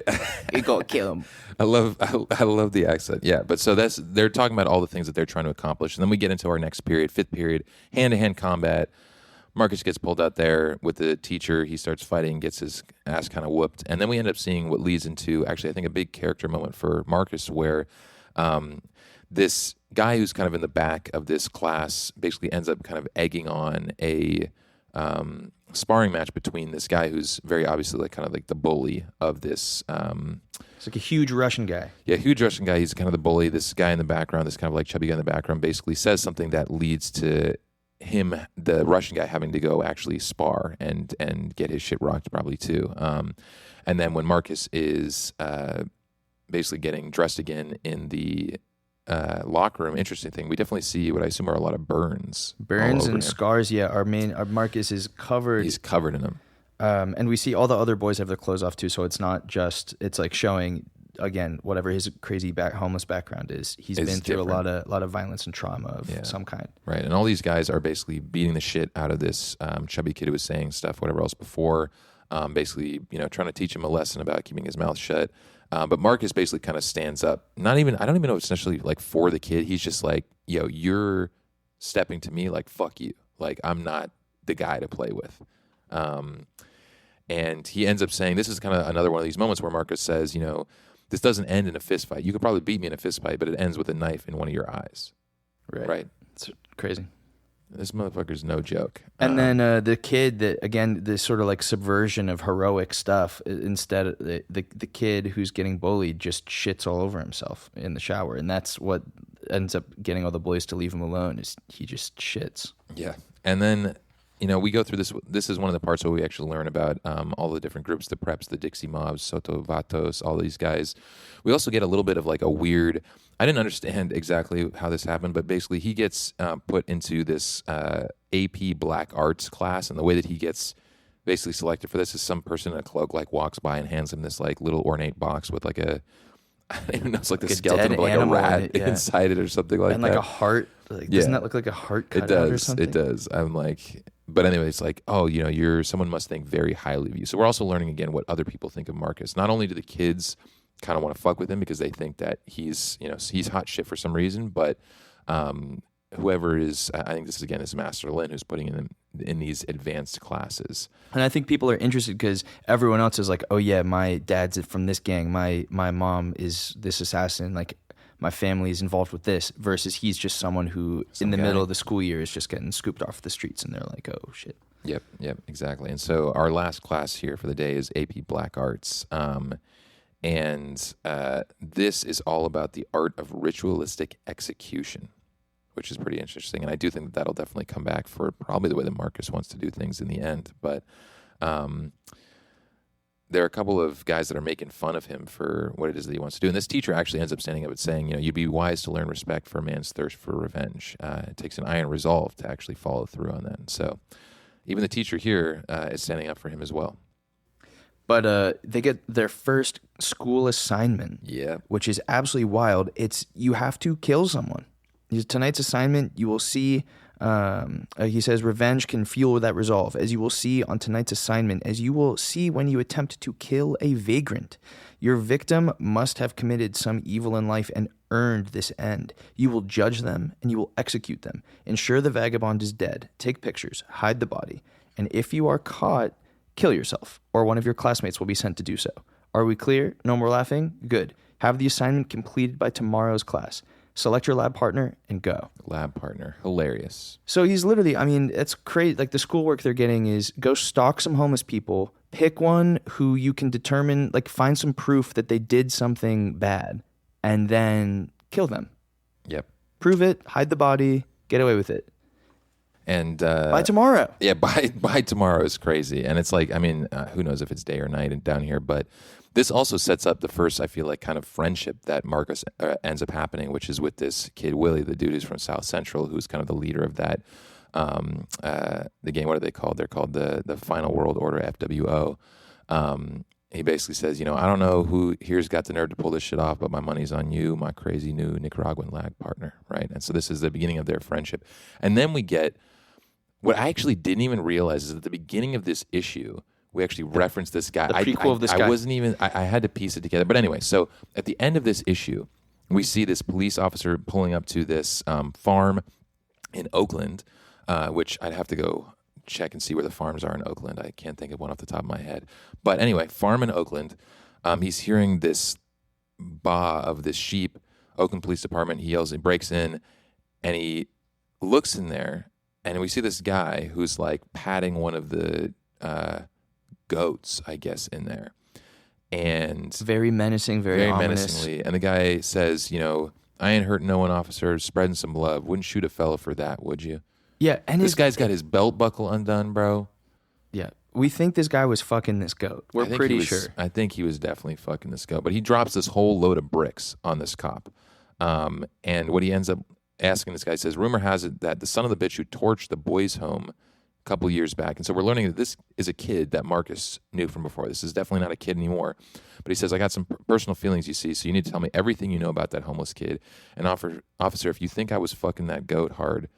we gotta kill them. I love the accent. Yeah, but so they're talking about all the things that they're trying to accomplish, and then we get into our next period, 5th period, hand-to-hand combat. Marcus gets pulled out there with the teacher. He starts fighting, gets his ass kind of whooped. And then we end up seeing what leads into, actually, I think a big character moment for Marcus where this guy who's kind of in the back of this class basically ends up kind of egging on a sparring match between this guy who's very obviously like kind of like the bully of this. It's like a huge Russian guy. Yeah, huge Russian guy. He's kind of the bully. This guy in the background, this kind of like chubby guy in the background basically says something that leads to him, the Russian guy, having to go actually spar and get his shit rocked probably too. And then when Marcus is basically getting dressed again in the locker room, interesting thing, we definitely see what I assume are a lot of burns and him. Scars. Yeah, our Marcus is covered. He's covered in them. And we see all the other boys have their clothes off too, so it's not just, it's like showing again whatever his crazy homeless background is. He's been through a lot of violence and trauma of some kind. Right, and all these guys are basically beating the shit out of this chubby kid who was saying stuff, whatever else before, basically trying to teach him a lesson about keeping his mouth shut. But Marcus basically kind of stands up. I don't even know if it's necessarily like for the kid. He's just like, yo, you're stepping to me like, fuck you. Like, I'm not the guy to play with. And he ends up saying, this is kind of another one of these moments where Marcus says, this doesn't end in a fist fight. You could probably beat me in a fist fight, but it ends with a knife in one of your eyes. Right? It's crazy. This motherfucker's no joke. And then the kid that, again, this sort of like subversion of heroic stuff, instead the kid who's getting bullied just shits all over himself in the shower. And that's what ends up getting all the boys to leave him alone, is he just shits. Yeah. And then, we go through this. This is one of the parts where we actually learn about all the different groups, the preps, the Dixie Mobs, Soto Vatos, all these guys. We also get a little bit of like a weird. I didn't understand exactly how this happened, but basically he gets put into this AP Black Arts class, and the way that he gets basically selected for this is some person in a cloak like walks by and hands him this like little ornate box with like a I don't even know, it's like the skeleton of like a rat inside it or something like that. And like a heart. Like, doesn't that look like a heart cut out or something? It does. I'm like, but anyway, it's like, oh, someone must think very highly of you. So we're also learning again what other people think of Marcus. Not only do the kids kind of want to fuck with him because they think that he's hot shit for some reason, but whoever is, I think this is again is Master Lin who's putting him in these advanced classes. And I think people are interested because everyone else is like, oh yeah, my dad's from this gang, my mom is this assassin, like my family is involved with this, versus he's just someone who in the middle of the school year is just getting scooped off the streets and they're like, oh shit. Yep, exactly. And so our last class here for the day is AP Black Arts. And this is all about the art of ritualistic execution, which is pretty interesting. And I do think that that'll definitely come back for probably the way that Marcus wants to do things in the end. But there are a couple of guys that are making fun of him for what it is that he wants to do. And this teacher actually ends up standing up and saying, you'd be wise to learn respect for a man's thirst for revenge. It takes an iron resolve to actually follow through on that. And so even the teacher here is standing up for him as well. But they get their first school assignment, which is absolutely wild. It's you have to kill someone. Tonight's assignment, you will see, he says, revenge can fuel that resolve. As you will see on tonight's assignment, as you will see when you attempt to kill a vagrant, your victim must have committed some evil in life and earned this end. You will judge them and you will execute them. Ensure the vagabond is dead. Take pictures. Hide the body. And if you are caught, kill yourself, or one of your classmates will be sent to do so. Are we clear? No more laughing? Good. Have the assignment completed by tomorrow's class. Select your lab partner and go. Lab partner. Hilarious. So he's literally, it's crazy. Like the schoolwork they're getting is go stalk some homeless people, pick one who you can determine, like find some proof that they did something bad, and then kill them. Yep. Prove it, hide the body, get away with it. And by tomorrow. Yeah, by tomorrow is crazy. And it's like, who knows if it's day or night and down here, but this also sets up the first, I feel like, kind of friendship that Marcus ends up happening, which is with this kid, Willie, the dude who's from South Central, who's kind of the leader of that, the game. What are they called? They're called the Final World Order, FWO. He basically says, I don't know who here's got the nerve to pull this shit off, but my money's on you, my crazy new Nicaraguan lag partner, right? And so this is the beginning of their friendship. And then we get, what I actually didn't even realize is at the beginning of this issue, we actually referenced this guy. The prequel of this guy. I wasn't even, I had to piece it together. But anyway, so at the end of this issue, we see this police officer pulling up to this farm in Oakland, which I'd have to go check and see where the farms are in Oakland. I can't think of one off the top of my head. But anyway, farm in Oakland. He's hearing this baa of this sheep. Oakland Police Department. He yells, he breaks in, and he looks in there, and we see this guy who's like patting one of the goats, I guess, in there. And very menacing, very ominous. Menacingly. And the guy says, I ain't hurting no one, officer, spreading some love. Wouldn't shoot a fella for that, would you? Yeah. And this guy's got his belt buckle undone, bro. Yeah. We think this guy was fucking this goat. We're pretty sure. I think he was definitely fucking this goat. But he drops this whole load of bricks on this cop. And what he ends up asking this guy says, rumor has it that the son of the bitch who torched the boys' home a couple years back. And so we're learning that this is a kid that Marcus knew from before. This is definitely not a kid anymore. But he says, I got some personal feelings, you see, so you need to tell me everything you know about that homeless kid. And officer, if you think I was fucking that goat hard,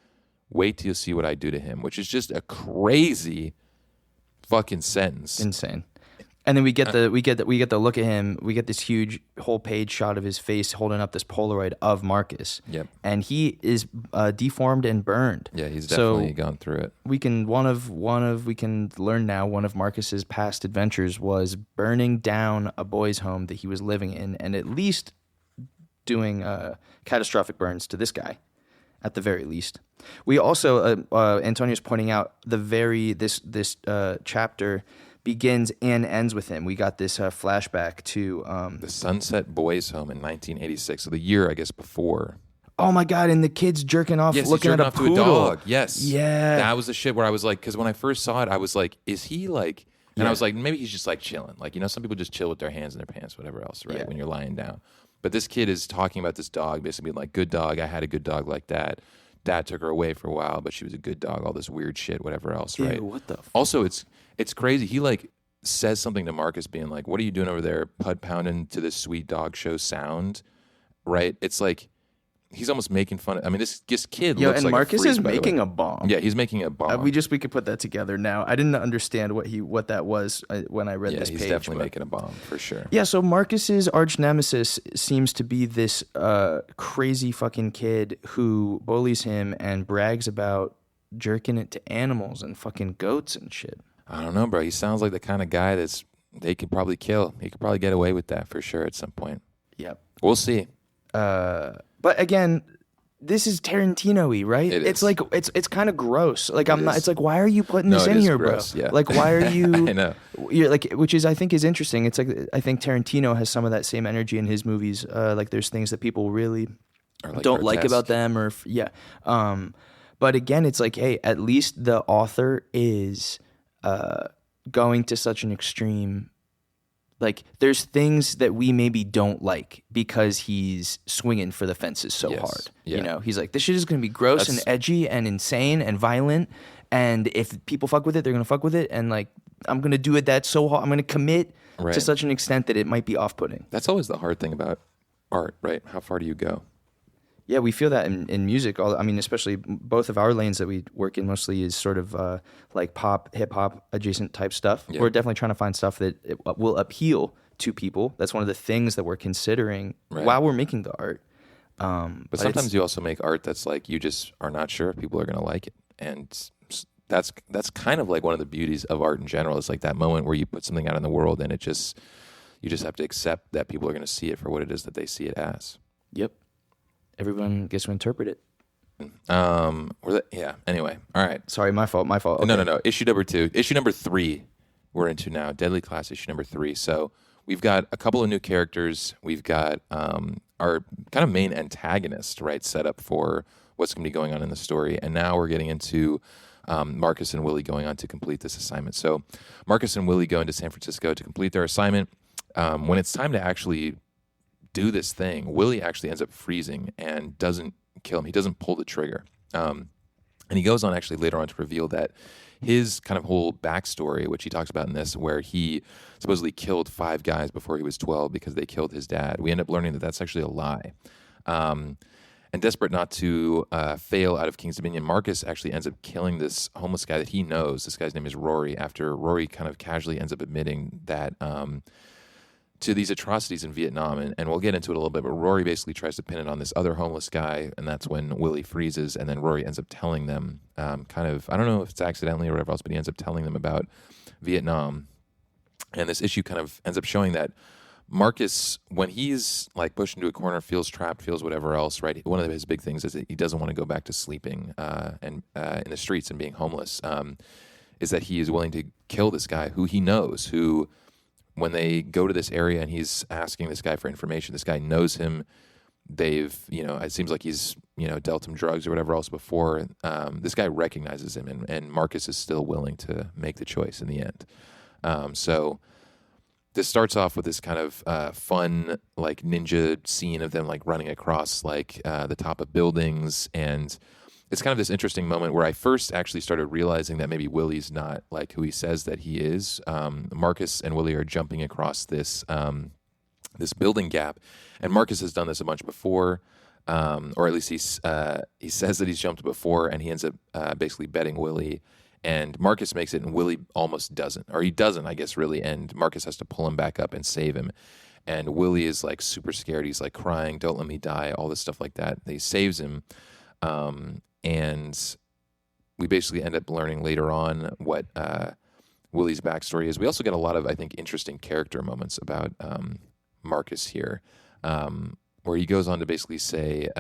wait till you see what I do to him, which is just a crazy fucking sentence. Insane. And then we get the look at him. We get this huge whole page shot of his face holding up this Polaroid of Marcus. Yep. And he is deformed and burned. Yeah, he's definitely gone through it. We can learn now one of Marcus's past adventures was burning down a boys' home that he was living in, and at least doing catastrophic burns to this guy, at the very least. We also Antonio's pointing out this chapter begins and ends with him. We got this flashback to the Sunset Boys Home in 1986, so the year, I guess, before. Oh my god! And the kid's jerking off, Yes, he's looking at jerking a off to poodle. a dog. Yes. Yeah. That was the shit where I was like, because when I first saw it, I was like, is he like, and I was like, maybe he's just like chilling. Like, some people just chill with their hands in their pants, whatever else, right? Yeah. When you're lying down. But this kid is talking about this dog, basically being like, good dog. I had a good dog like that. Dad took her away for a while, but she was a good dog, all this weird shit, whatever else, right? Ew, what the Also, it's crazy. He like says something to Marcus being like, what are you doing over there pud pounding to this sweet dog show sound, right? It's like, he's almost making fun of. I mean, this kid Yo, looks and like Marcus a freak, is by the making way. a bomb. Yeah, he's making a bomb. We could put that together now. I didn't understand what that was when I read this page. He's definitely but- making a bomb for sure. Yeah, so Marcus's arch nemesis seems to be this crazy fucking kid who bullies him and brags about jerking it to animals and fucking goats and shit. I don't know, bro. He sounds like the kind of guy they could probably kill. He could probably get away with that for sure at some point. Yep. We'll see. But again, this is Tarantino-y, right? It It's is. like it's kind of gross. Like I'm not. is. It's like, why are you putting No, this it in is here, gross, bro? yeah. Like, why are you? I know. You're like, which is I think is interesting. It's like I think Tarantino has some of that same energy in his movies. Like there's things that people really Or like don't like grotesque. about them, or yeah. But again, it's like, hey, at least the author is going to such an extreme. Like, there's things that we maybe don't like because he's swinging for the fences so Yes. hard. Yeah. He's like, this shit is going to be gross and edgy and insane and violent. And if people fuck with it, they're going to fuck with it. And like, I'm going to do it that so hard. I'm going to commit Right. to such an extent that it might be off-putting. That's always the hard thing about art, right? How far do you go? Yeah, we feel that in music. I mean, especially both of our lanes that we work in mostly is sort of like pop, hip hop adjacent type stuff. Yeah. We're definitely trying to find stuff that will appeal to people. That's one of the things that we're considering Right. while we're making the art. But sometimes you also make art that's like you just are not sure if people are going to like it, and that's kind of like one of the beauties of art in general. It's like that moment where you put something out in the world, and you just have to accept that people are going to see it for what it is that they see it as. Yep. Everyone gets to interpret it. Yeah. Anyway, all right. Sorry, my fault. Okay. No. Issue number 2. Issue number 3 we're into now. Deadly Class issue number 3. So we've got a couple of new characters. We've got our kind of main antagonist, right, set up for what's going to be going on in the story. And now we're getting into Marcus and Willie going on to complete this assignment. So Marcus and Willie go into San Francisco to complete their assignment. When it's time to actually do this thing, Willie actually ends up freezing and doesn't kill him. He doesn't pull the trigger. And he goes on actually later on to reveal that his kind of whole backstory, which he talks about in this, where he supposedly killed 5 guys before he was 12 because they killed his dad. We end up learning that that's actually a lie. And desperate not to fail out of King's Dominion, Marcus actually ends up killing this homeless guy that he knows. This guy's name is Rory, after Rory kind of casually ends up admitting that to these atrocities in Vietnam, and we'll get into it a little bit, but Rory basically tries to pin it on this other homeless guy, and that's when Willie freezes, and then Rory ends up telling them, kind of, I don't know if it's accidentally or whatever else, but he ends up telling them about Vietnam. And this issue kind of ends up showing that Marcus, when he's like pushed into a corner, feels trapped, feels whatever else, right? One of his big things is that he doesn't want to go back to sleeping and in the streets and being homeless, is that he is willing to kill this guy who he knows, who... When they go to this area and he's asking this guy for information, this guy knows him. They've, it seems like he's, dealt him drugs or whatever else before. This guy recognizes him, and Marcus is still willing to make the choice in the end. So this starts off with this kind of fun, like ninja scene of them like running across like the top of buildings, and it's kind of this interesting moment where I first actually started realizing that maybe Willie's not like who he says that he is. Marcus and Willie are jumping across this this building gap, and Marcus has done this a bunch before, or at least he says that he's jumped before, and he ends up basically betting Willie, and Marcus makes it, and Willie almost doesn't, or he doesn't, I guess, really, and Marcus has to pull him back up and save him. And Willie is like super scared. He's like crying, "Don't let me die," all this stuff like that. He saves him. And we basically end up learning later on what Willie's backstory is. We also get a lot of, I think, interesting character moments about Marcus here, where he goes on to basically say,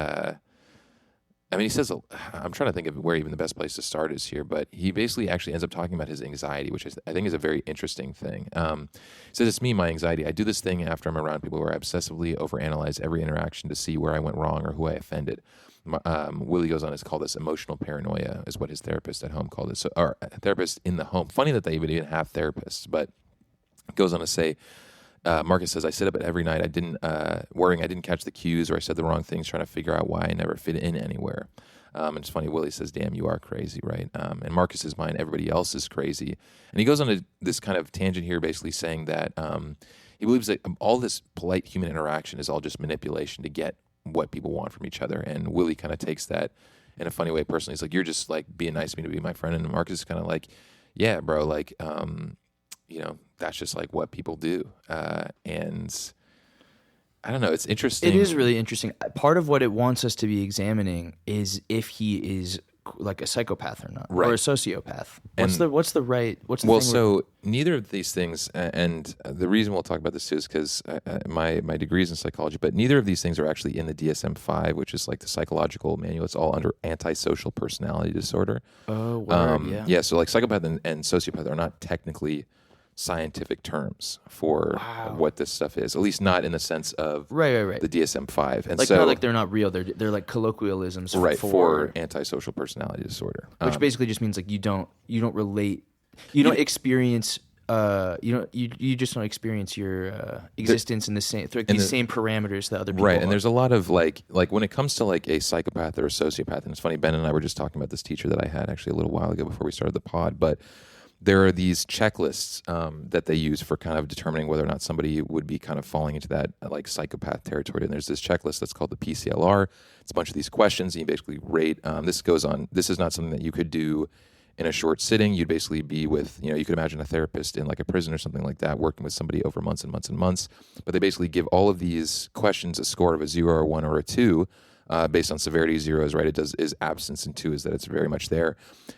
I mean, he says, I'm trying to think of where even the best place to start is here, but he basically actually ends up talking about his anxiety, which I think is a very interesting thing. He says, it's me, my anxiety. I do this thing after I'm around people where I obsessively overanalyze every interaction to see where I went wrong or who I offended. Willie goes on to call this emotional paranoia, is what his therapist at home called it. So, or therapist in the home. Funny that they even have therapists, but goes on to say, Marcus says, I sit up at every night. Worrying I didn't catch the cues or I said the wrong things, trying to figure out why I never fit in anywhere. And it's funny, Willie says, damn, you are crazy, right? In Marcus's mind, everybody else is crazy. And he goes on to this kind of tangent here, basically saying that he believes that all this polite human interaction is all just manipulation to get what people want from each other. And Willie kind of takes that in a funny way personally. He's like, you're just like being nice to me to be my friend. And Marcus is kind of like, yeah, bro, like, that's just like what people do. And I don't know, it's interesting. It is really interesting. Part of what it wants us to be examining is if he is like a psychopath or not, right, or a sociopath. What's the well, thing so neither of these things, and the reason we'll talk about this too is because my degree is in psychology, but neither of these things are actually in the DSM-5, which is like the psychological manual. It's all under antisocial personality disorder. Oh, word, yeah. Yeah, so like psychopath and sociopath are not technically scientific terms for what this stuff is, at least not in the sense of right. the DSM-5. And like, so, not like they're not real. They're like colloquialisms, right, for antisocial personality disorder, which basically just means like you don't relate, you don't experience. You just don't experience your existence in the same same parameters that other people right. are. And there's a lot of like when it comes to like a psychopath or a sociopath, and it's funny, Ben and I were just talking about this teacher that I had actually a little while ago before we started the pod, but there are these checklists that they use for kind of determining whether or not somebody would be kind of falling into that like psychopath territory. And there's this checklist that's called the PCLR. It's a bunch of these questions, and you basically rate. This is not something that you could do in a short sitting. You'd basically be with, you could imagine a therapist in like a prison or something like that, working with somebody over months and months and months. But they basically give all of these questions a score of a 0 or a 1 or a 2. Based on severity. 0 is right, is absence, and 2 is that it's very much there.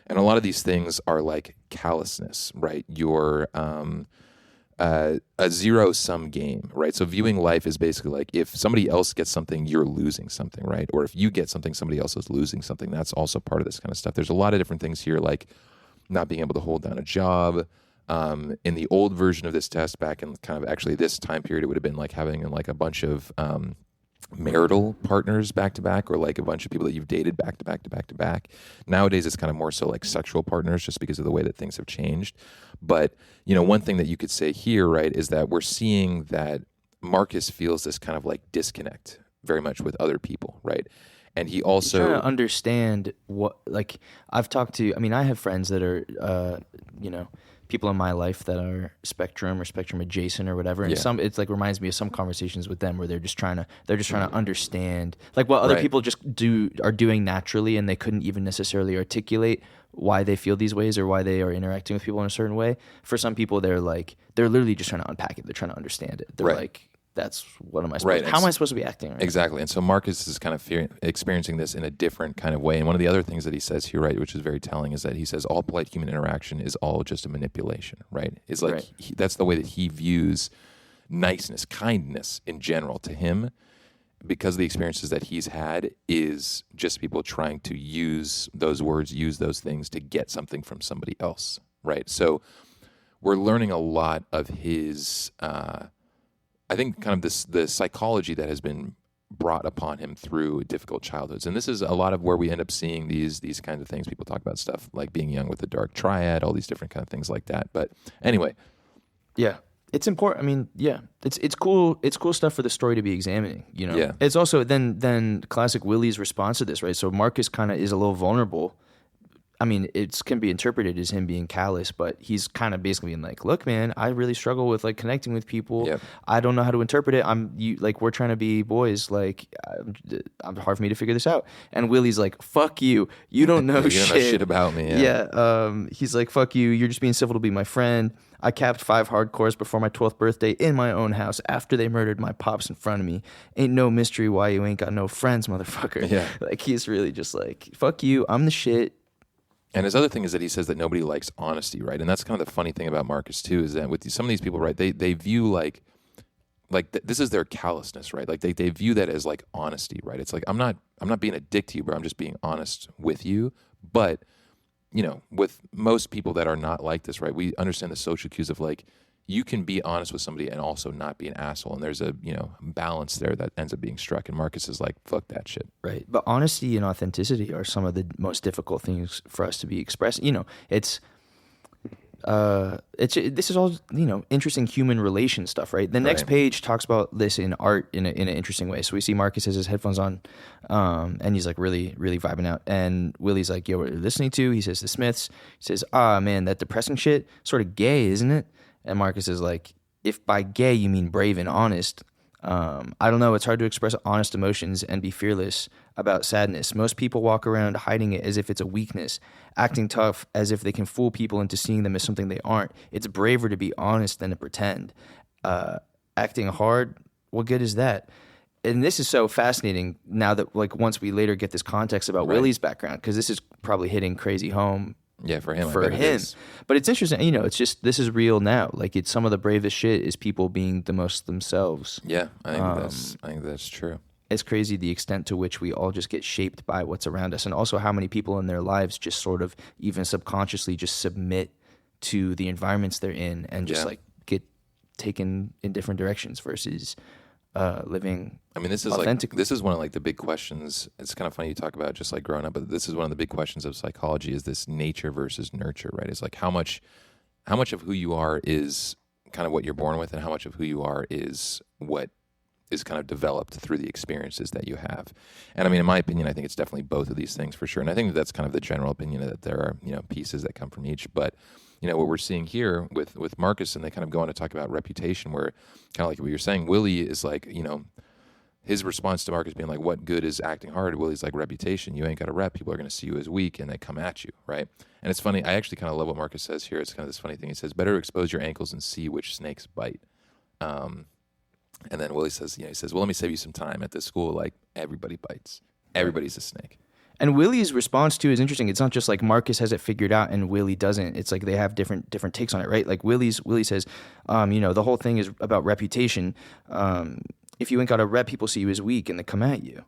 And a lot of these things are like callousness, right? You're a zero-sum game, right? So viewing life is basically like if somebody else gets something, you're losing something, right? Or if you get something, somebody else is losing something. That's also part of this kind of stuff. There's a lot of different things here, like not being able to hold down a job. In the old version of this test, back in kind of actually this time period, it would have been like having like a bunch of marital partners back to back, or like a bunch of people that you've dated back to back to back to back. Nowadays it's kind of more so like sexual partners, just because of the way that things have changed. But one thing that you could say here, right, is that we're seeing that Marcus feels this kind of like disconnect very much with other people, right? And he also trying to understand what, like, I have friends that are people in my life that are spectrum or spectrum adjacent or whatever, and it's like reminds me of some conversations with them where they're just trying to understand like what other people just are doing naturally, and they couldn't even necessarily articulate why they feel these ways or why they are interacting with people in a certain way. For some people, they're literally just trying to unpack it. They're trying to understand it. They're like, that's what am I supposed to, how am I supposed to be acting right exactly now? And so Marcus is kind of experiencing this in a different kind of way. And one of the other things that he says here, right, which is very telling, is that he says all polite human interaction is all just a manipulation, right? It's like that's the way that he views niceness, kindness in general to him, because of the experiences that he's had, is just people trying to use those words, use those things to get something from somebody else, right? So we're learning a lot of his I think kind of the psychology that has been brought upon him through difficult childhoods. And this is a lot of where we end up seeing these kinds of things. People talk about stuff like being young with the dark triad, all these different kind of things like that. But anyway. Yeah. It's important. I mean, yeah, it's cool. It's cool stuff for the story to be examining, Yeah. It's also then classic Willie's response to this, right? So Marcus kind of is a little vulnerable. I mean, it can be interpreted as him being callous, but he's kind of basically being like, "Look, man, I really struggle with like connecting with people. Yep. I don't know how to interpret it. We're trying to be boys. Like, I'm hard for me to figure this out." And Willie's like, "Fuck you. You don't know you shit. don't know shit about me." Yeah. He's like, "Fuck you. You're just being civil to be my friend. I capped 5 hardcores before my 12th birthday in my own house after they murdered my pops in front of me. Ain't no mystery why you ain't got no friends, motherfucker." Yeah. Like, he's really just like, "Fuck you. I'm the shit." And his other thing is that he says that nobody likes honesty, right? And that's kind of the funny thing about Marcus too, is that with some of these people, right, they view like like this is their callousness, right? Like they view that as like honesty, right? It's like I'm not being a dick to you, bro. I'm just being honest with you. But with most people that are not like this, right? We understand the social cues of like you can be honest with somebody and also not be an asshole, and there's a balance there that ends up being struck. And Marcus is like, fuck that shit. Right. But honesty and authenticity are some of the most difficult things for us to be expressed. This is all interesting human relation stuff, right? The next page talks about this in art in an interesting way. So we see Marcus has his headphones on, and he's like really really vibing out. And Willie's like, "Yo, what are you listening to?" He says, "The Smiths." He says, "Ah, man, that depressing shit, sort of gay, isn't it?" And Marcus is like, "If by gay you mean brave and honest, I don't know. It's hard to express honest emotions and be fearless about sadness. Most people walk around hiding it as if it's a weakness, acting tough as if they can fool people into seeing them as something they aren't. It's braver to be honest than to pretend. Acting hard, what good is that?" And this is so fascinating now that like once we later get this context about Willie's background, because this is probably hitting crazy home. Yeah, for him. For him. But it's interesting, it's just, this is real now. Like, it's some of the bravest shit is people being the most themselves. Yeah, I think that's true. It's crazy the extent to which we all just get shaped by what's around us, and also how many people in their lives just sort of, even subconsciously, just submit to the environments they're in and just like get taken in different directions versus living. I mean, this is one of like the big questions. It's kind of funny you talk about just like growing up, but this is one of the big questions of psychology: is this nature versus nurture, right? It's like how much of who you are is kind of what you're born with, and how much of who you are is what is kind of developed through the experiences that you have. And I mean, in my opinion, I think it's definitely both of these things for sure. And I think that's kind of the general opinion, that there are pieces that come from each, but. What we're seeing here with Marcus, and they kind of go on to talk about reputation, where kind of like what you're saying, Willie is like, his response to Marcus being like, what good is acting hard? Willie's like, reputation. You ain't got a rep. People are going to see you as weak, and they come at you, right? And it's funny. I actually kind of love what Marcus says here. It's kind of this funny thing. He says, better expose your ankles and see which snakes bite. And then Willie says, he says, well, let me save you some time at this school. Like, everybody bites. Everybody's a snake. And Willie's response too is interesting. It's not just like Marcus has it figured out and Willie doesn't. It's like they have different takes on it, right? Like Willie says, the whole thing is about reputation. If you ain't got a rep, people see you as weak and they come at you.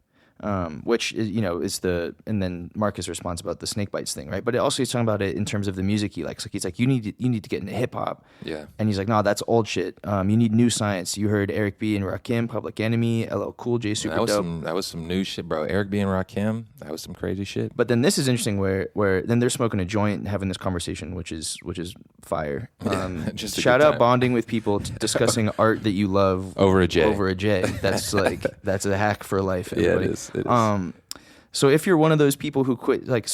Which is, is and then Marcus responds about the snake bites thing, right? But it also he's talking about it in terms of the music he likes. Like he's like, you need to get into hip hop. Yeah. And he's like, no, that's old shit. You need new science. You heard Eric B and Rakim, Public Enemy, LL Cool J, super dope. That was some new shit, bro. Eric B and Rakim, that was some crazy shit. But then this is interesting where then they're smoking a joint and having this conversation, which is fire. Just shout out bonding with people, discussing art that you love over a J. That's like that's a hack for life. Everybody. Yeah, it is. So if you're one of those people who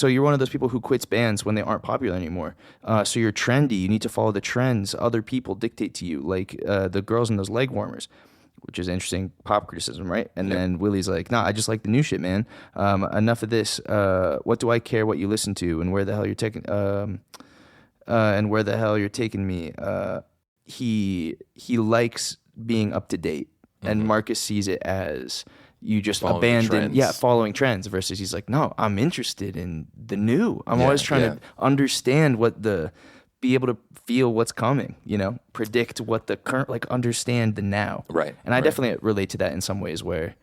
you're one of those people who quits bands when they aren't popular anymore. So you're trendy. You need to follow the trends. Other people dictate to you, like the girls in those leg warmers, which is interesting pop criticism, right? And then Willie's like, nah, I just like the new shit, man. Enough of this. What do I care what you listen to and where the hell you're taking me? He likes being up to date, and Marcus sees it as you just following trends versus he's like, no, I'm interested in the new. I'm always trying to understand be able to feel what's coming, predict what the current, like understand the now. Right. And I definitely relate to that in some ways where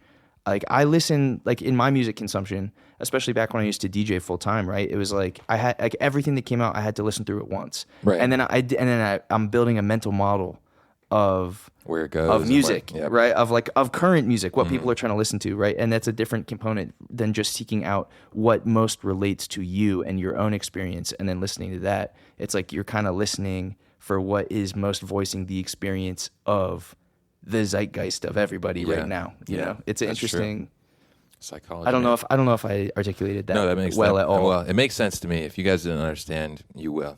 like I listen, like in my music consumption, especially back when I used to DJ full time, right? It was like I had like everything that came out, I had to listen through it once. Right. And then I'm building a mental model of where it goes, of music, right? Of current music, what people are trying to listen to, right? And that's a different component than just seeking out what most relates to you and your own experience, and then listening to that. It's like you're kind of listening for what is most voicing the experience of the zeitgeist of everybody right now. You know, it's an interesting psychology. I don't know if I articulated that, at all. Well, it makes sense to me. If you guys didn't understand, you will.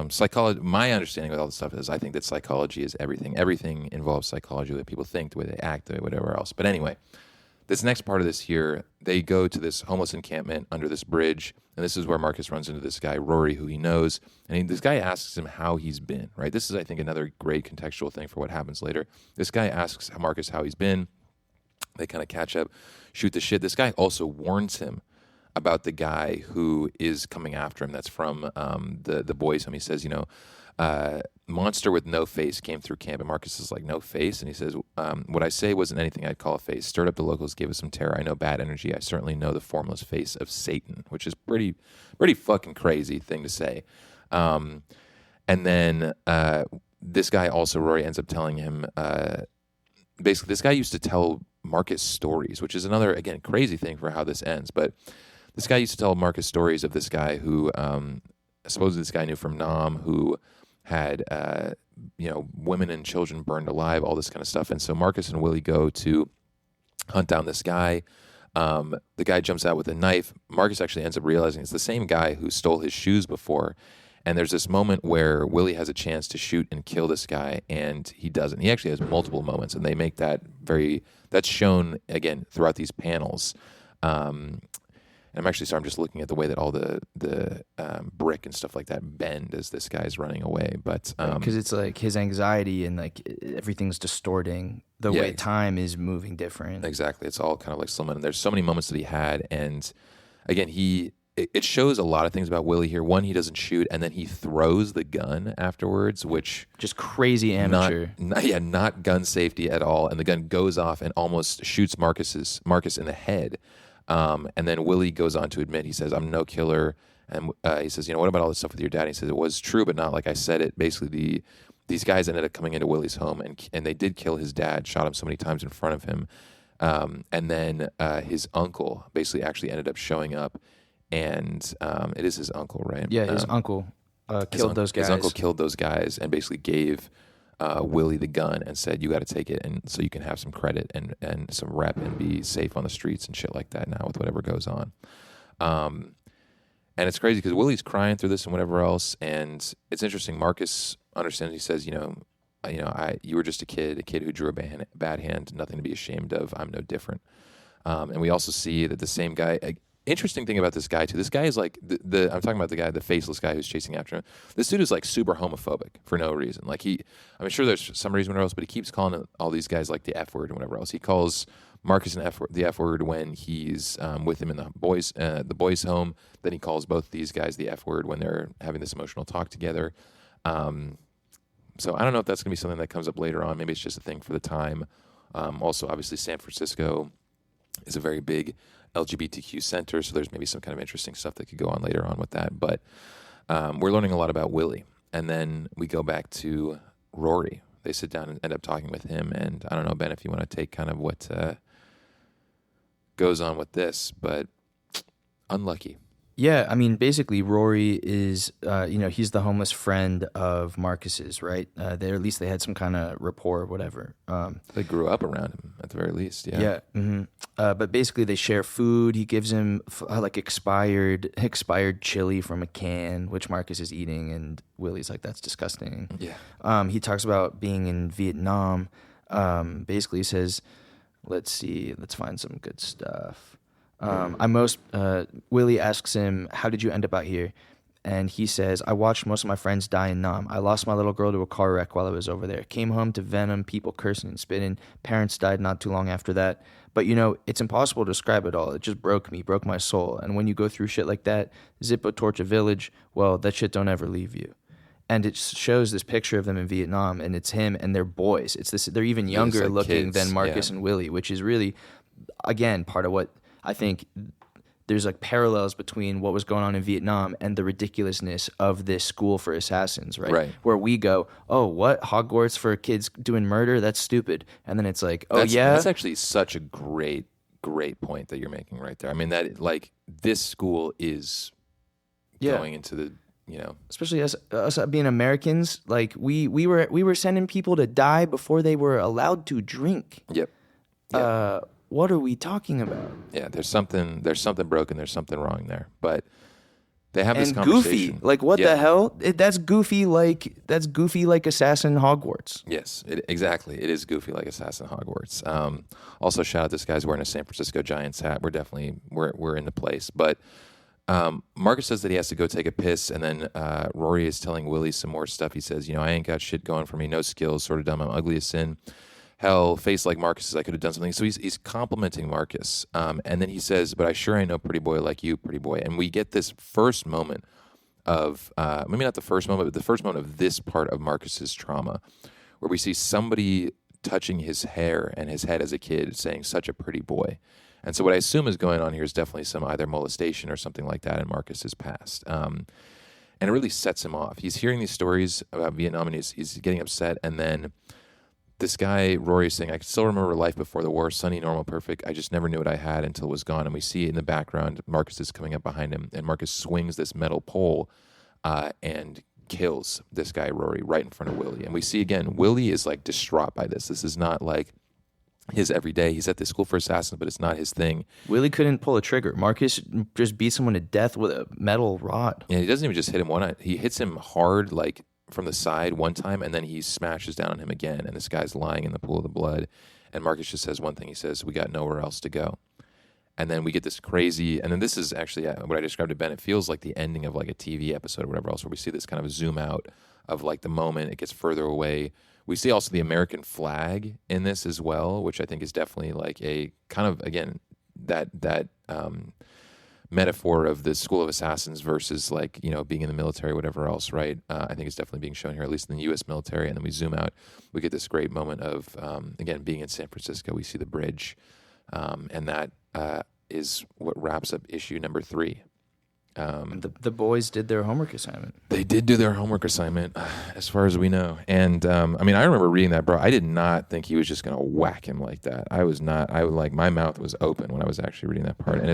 Psychology. My understanding of all this stuff is I think that psychology is everything. Everything involves psychology, the way people think, the way they act, the way whatever else. But anyway, this next part of this here, they go to this homeless encampment under this bridge, and this is where Marcus runs into this guy, Rory, who he knows, and this guy asks him how he's been, right? This is, I think, another great contextual thing for what happens later. This guy asks Marcus how he's been. They kind of catch up, shoot the shit. This guy also warns him about the guy who is coming after him. That's from the boys' home. He says, monster with no face came through camp, and Marcus is like, no face? And he says, what I say wasn't anything I'd call a face. Stirred up the locals, gave us some terror. I know bad energy. I certainly know the formless face of Satan, which is pretty fucking crazy thing to say. And then this guy also, Rory ends up telling him, basically, this guy used to tell Marcus stories, which is another, again, crazy thing for how this ends. But this guy used to tell Marcus stories of this guy who, supposedly this guy knew from Nam, who had, women and children burned alive, all this kind of stuff. And so Marcus and Willie go to hunt down this guy. The guy jumps out with a knife. Marcus actually ends up realizing it's the same guy who stole his shoes before. And there's this moment where Willie has a chance to shoot and kill this guy, and he doesn't. He actually has multiple moments, and they make that that's shown, again, throughout these panels. And I'm actually sorry, I'm just looking at the way that all the brick and stuff like that bend as this guy's running away. But because it's like his anxiety and like everything's distorting the way time is moving different. Exactly. It's all kind of like slow. And there's so many moments that he had. And again, it shows a lot of things about Willie here. One, he doesn't shoot, and then he throws the gun afterwards, which just crazy amateur. Not gun safety at all. And the gun goes off and almost shoots Marcus in the head. And then Willie goes on to admit, he says, I'm no killer. And he says, what about all this stuff with your dad? And he says, it was true, but not like I said it. Basically, these guys ended up coming into Willie's home, and they did kill his dad, shot him so many times in front of him. And then his uncle basically actually ended up showing up. And it is his uncle, right? Yeah, his uncle killed those guys. His uncle killed those guys and basically gave Willie the gun and said, you got to take it, and so you can have some credit and some rep and be safe on the streets and shit like that now with whatever goes on. And it's crazy because Willie's crying through this and whatever else. And it's interesting. Marcus understands. He says, you were just a kid who drew a bad hand, nothing to be ashamed of. I'm no different. And we also see that the same guy. Interesting thing about this guy too. This guy is like I'm talking about the faceless guy who's chasing after him. This dude is like super homophobic for no reason. Like I'm sure there's some reason whatever else, but he keeps calling all these guys like the F word and whatever else. He calls Marcus the F word when he's with him in the boys' home. Then he calls both these guys the F word when they're having this emotional talk together. So I don't know if that's gonna be something that comes up later on. Maybe it's just a thing for the time. Also, obviously, San Francisco is a very big LGBTQ center, so there's maybe some kind of interesting stuff that could go on later on with that. But we're learning a lot about Willie. And then we go back to Rory. They sit down and end up talking with him. And I don't know, Ben, if you want to take kind of what goes on with this, but unlucky. Yeah, I mean, basically, Rory is, he's the homeless friend of Marcus's, right? At least they had some kind of rapport or whatever. They grew up around him, at the very least, yeah. Yeah, mm-hmm. But basically, they share food. He gives him, like, expired chili from a can, which Marcus is eating, and Willie's like, that's disgusting. Yeah. He talks about being in Vietnam. Basically, he says, let's find some good stuff. Willie asks him, how did you end up out here? And he says, I watched most of my friends die in Nam. I lost my little girl to a car wreck while I was over there. Came home to venom, people cursing and spitting. Parents died not too long after that. But, it's impossible to describe it all. It just broke my soul. And when you go through shit like that, Zippo torch a village, well, that shit don't ever leave you. And it shows this picture of them in Vietnam, and it's him and their boys. They're even younger like looking than Marcus and Willie, which is really, again, part of what I think there's like parallels between what was going on in Vietnam and the ridiculousness of this school for assassins, right? Right. Where we go, oh, what? Hogwarts for kids doing murder? That's stupid. And then it's like, That's actually such a great point that you're making right there. I mean, that like this school is going into the, especially us being Americans, like we were sending people to die before they were allowed to drink. Yep. What are we talking about? Yeah, there's something broken. There's something wrong there. But they have this and conversation. Goofy, like what the hell? That's goofy like Assassin Hogwarts. Yes, exactly. It is goofy like Assassin Hogwarts. Also, shout out this guy's wearing a San Francisco Giants hat. We're in the place. But Marcus says that he has to go take a piss, and then Rory is telling Willie some more stuff. He says, I ain't got shit going for me, no skills, sort of dumb, I'm ugly as sin. Hell, face like Marcus says I could have done something. So he's complimenting Marcus. And then he says, but I sure ain't no pretty boy like you, pretty boy. And we get this first moment of maybe not the first moment, but the first moment of this part of Marcus's trauma, where we see somebody touching his hair and his head as a kid, saying "such a pretty boy." And so what I assume is going on here is definitely some either molestation or something like that in Marcus's past. And it really sets him off. He's hearing these stories about Vietnam, and he's getting upset. And then this guy, Rory, is saying, I can still remember life before the war, sunny, normal, perfect. I just never knew what I had until it was gone. And we see in the background, Marcus is coming up behind him, and Marcus swings this metal pole and kills this guy, Rory, right in front of Willie. And we see, again, Willie is like distraught by this. This is not like his everyday. He's at the school for assassins, but it's not his thing. Willie couldn't pull a trigger. Marcus just beat someone to death with a metal rod. Yeah, he doesn't even just hit him one. He hits him hard, like from the side one time, and then he smashes down on him again. And this guy's lying in the pool of the blood. And Marcus just says one thing. He says, "We got nowhere else to go." And then we get this crazy, and then this is actually what I described to Ben. It feels like the ending of like a TV episode or whatever else, where we see this kind of zoom out of like the moment. It gets further away. We see also the American flag in this as well, which I think is definitely like a kind of, again, that metaphor of the school of assassins versus like, you know, being in the military, whatever else, right? I think it's definitely being shown here, at least in the U.S. military. And then we zoom out, we get this great moment of, again, being in San Francisco. We see the bridge, and that is what wraps up issue number 3. The boys did their homework assignment. They did do their homework assignment, as far as we know. And I mean, I remember reading that, bro. I did not think he was just gonna whack him like that. I was not. I would like my mouth was open when I was actually reading that part. And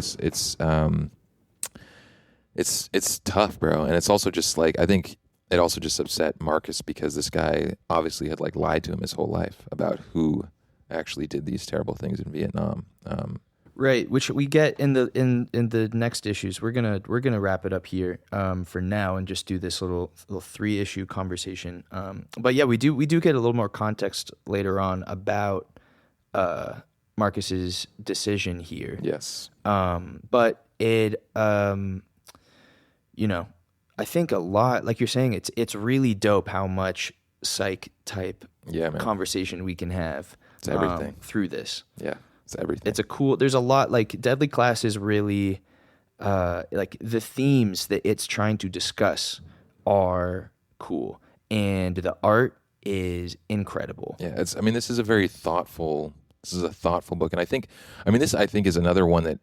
it's tough, bro. And it's also just like, I think it also just upset Marcus because this guy obviously had like lied to him his whole life about who actually did these terrible things in Vietnam. Right, which we get in the next issues. We're gonna wrap it up here for now and just do this little 3-issue conversation. But yeah, we do get a little more context later on about Marcus's decision here. Yes. But it you know, I think a lot, like you're saying, it's really dope how much psych type conversation we can have. It's everything through this. Yeah. Everything. It's there's a lot, like Deadly Class is really like the themes that it's trying to discuss are cool, and the art is incredible. Yeah, this is a thoughtful book, and I think is another one that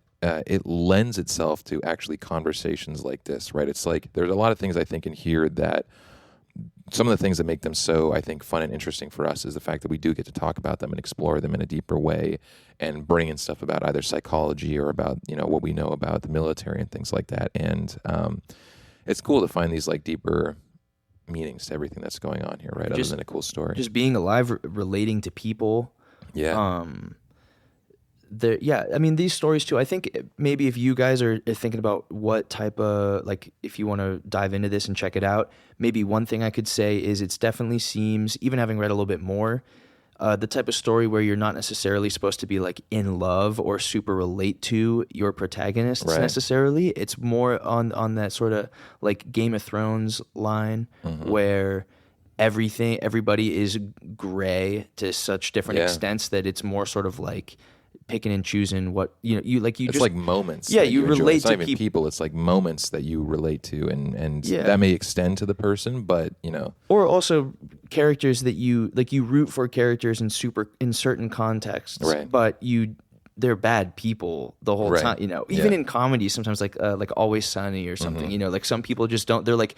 it lends itself to actually conversations like this, right? It's like there's a lot of things I think in here that some of the things that make them so, I think, fun and interesting for us is the fact that we do get to talk about them and explore them in a deeper way and bring in stuff about either psychology or about, you know, what we know about the military and things like that. And it's cool to find these like deeper meanings to everything that's going on here, right? Other than a cool story. Just being alive, relating to people. Yeah. I mean, these stories too, I think maybe if you guys are thinking about what type of, like, if you want to dive into this and check it out, maybe one thing I could say is it definitely seems, even having read a little bit more, the type of story where you're not necessarily supposed to be like in love or super relate to your protagonists necessarily. It's more on that sort of like Game of Thrones line where everybody is gray to such different extents that it's more sort of like picking and choosing what it's just like moments. Yeah, you relate it's to not even people. It's like moments that you relate to, and that may extend to the person, but or also characters that you root for characters in certain contexts, right? But they're bad people the whole time. Even in comedy, sometimes like Always Sunny or something. Like some people just don't. They're like,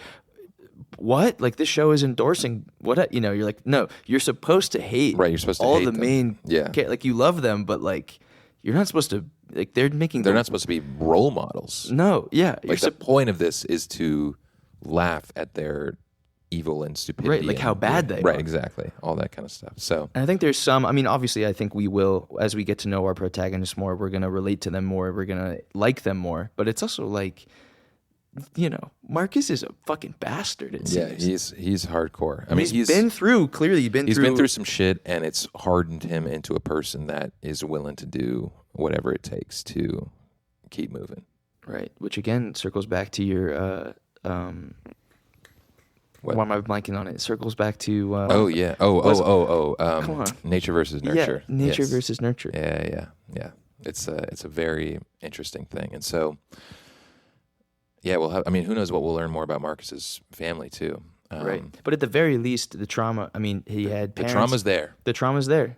what? Like this show is endorsing what? You're like, no, you're supposed to hate. Right, you're supposed to all hate the them. main. Like you love them, but like you're not supposed to. Like they're not supposed to be role models. No, yeah. Like the point of this is to laugh at their evil and stupidity. Right, like how bad they are. Right, exactly. All that kind of stuff. So and I think there's some. I mean, obviously, I think we will, as we get to know our protagonists more, we're gonna relate to them more. We're gonna like them more. But it's also like, Marcus is a fucking bastard. It seems. Yeah, he's hardcore. I mean, he's been through some shit, and it's hardened him into a person that is willing to do whatever it takes to keep moving. Right, which again circles back to your Why am I blanking on it? It circles back to come on. Nature versus nurture. Yeah, nature versus nurture. Yeah. It's a very interesting thing, and so. Yeah, we'll have. I mean, who knows what we'll learn more about Marcus's family too. Right. But at the very least, the trauma. I mean, he had The parents. trauma's there. The trauma's there.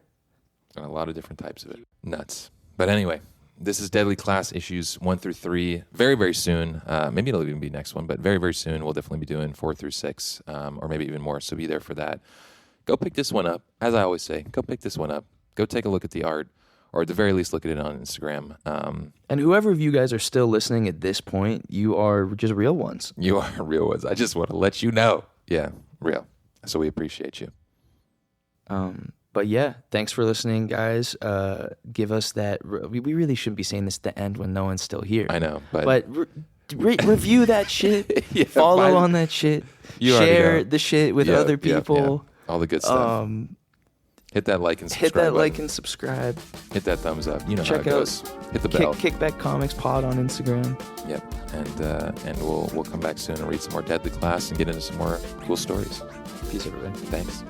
And a lot of different types of it. Nuts. But anyway, this is Deadly Class issues 1 through 3. Very, very soon. Maybe it'll even be next one, but very, very soon we'll definitely be doing 4 through 6, or maybe even more. So be there for that. Go pick this one up. As I always say, go pick this one up. Go take a look at the art, or at the very least, look at it on Instagram. And whoever of you guys are still listening at this point, you are just real ones. You are real ones. I just want to let you know. Yeah, real. So we appreciate you. But yeah, thanks for listening, guys. Give us that. We really shouldn't be saying this at the end when no one's still here. I know, but review that shit. Yeah, follow on that shit. Share the shit with other people. All the good stuff. Hit that like and subscribe. Hit that like and subscribe. Hit that thumbs up. You know Check how it goes. Hit the bell. Kickback Comics Pod on Instagram. Yep. And we'll come back soon and read some more Deadly Class and get into some more cool stories. Peace, everybody. Thanks.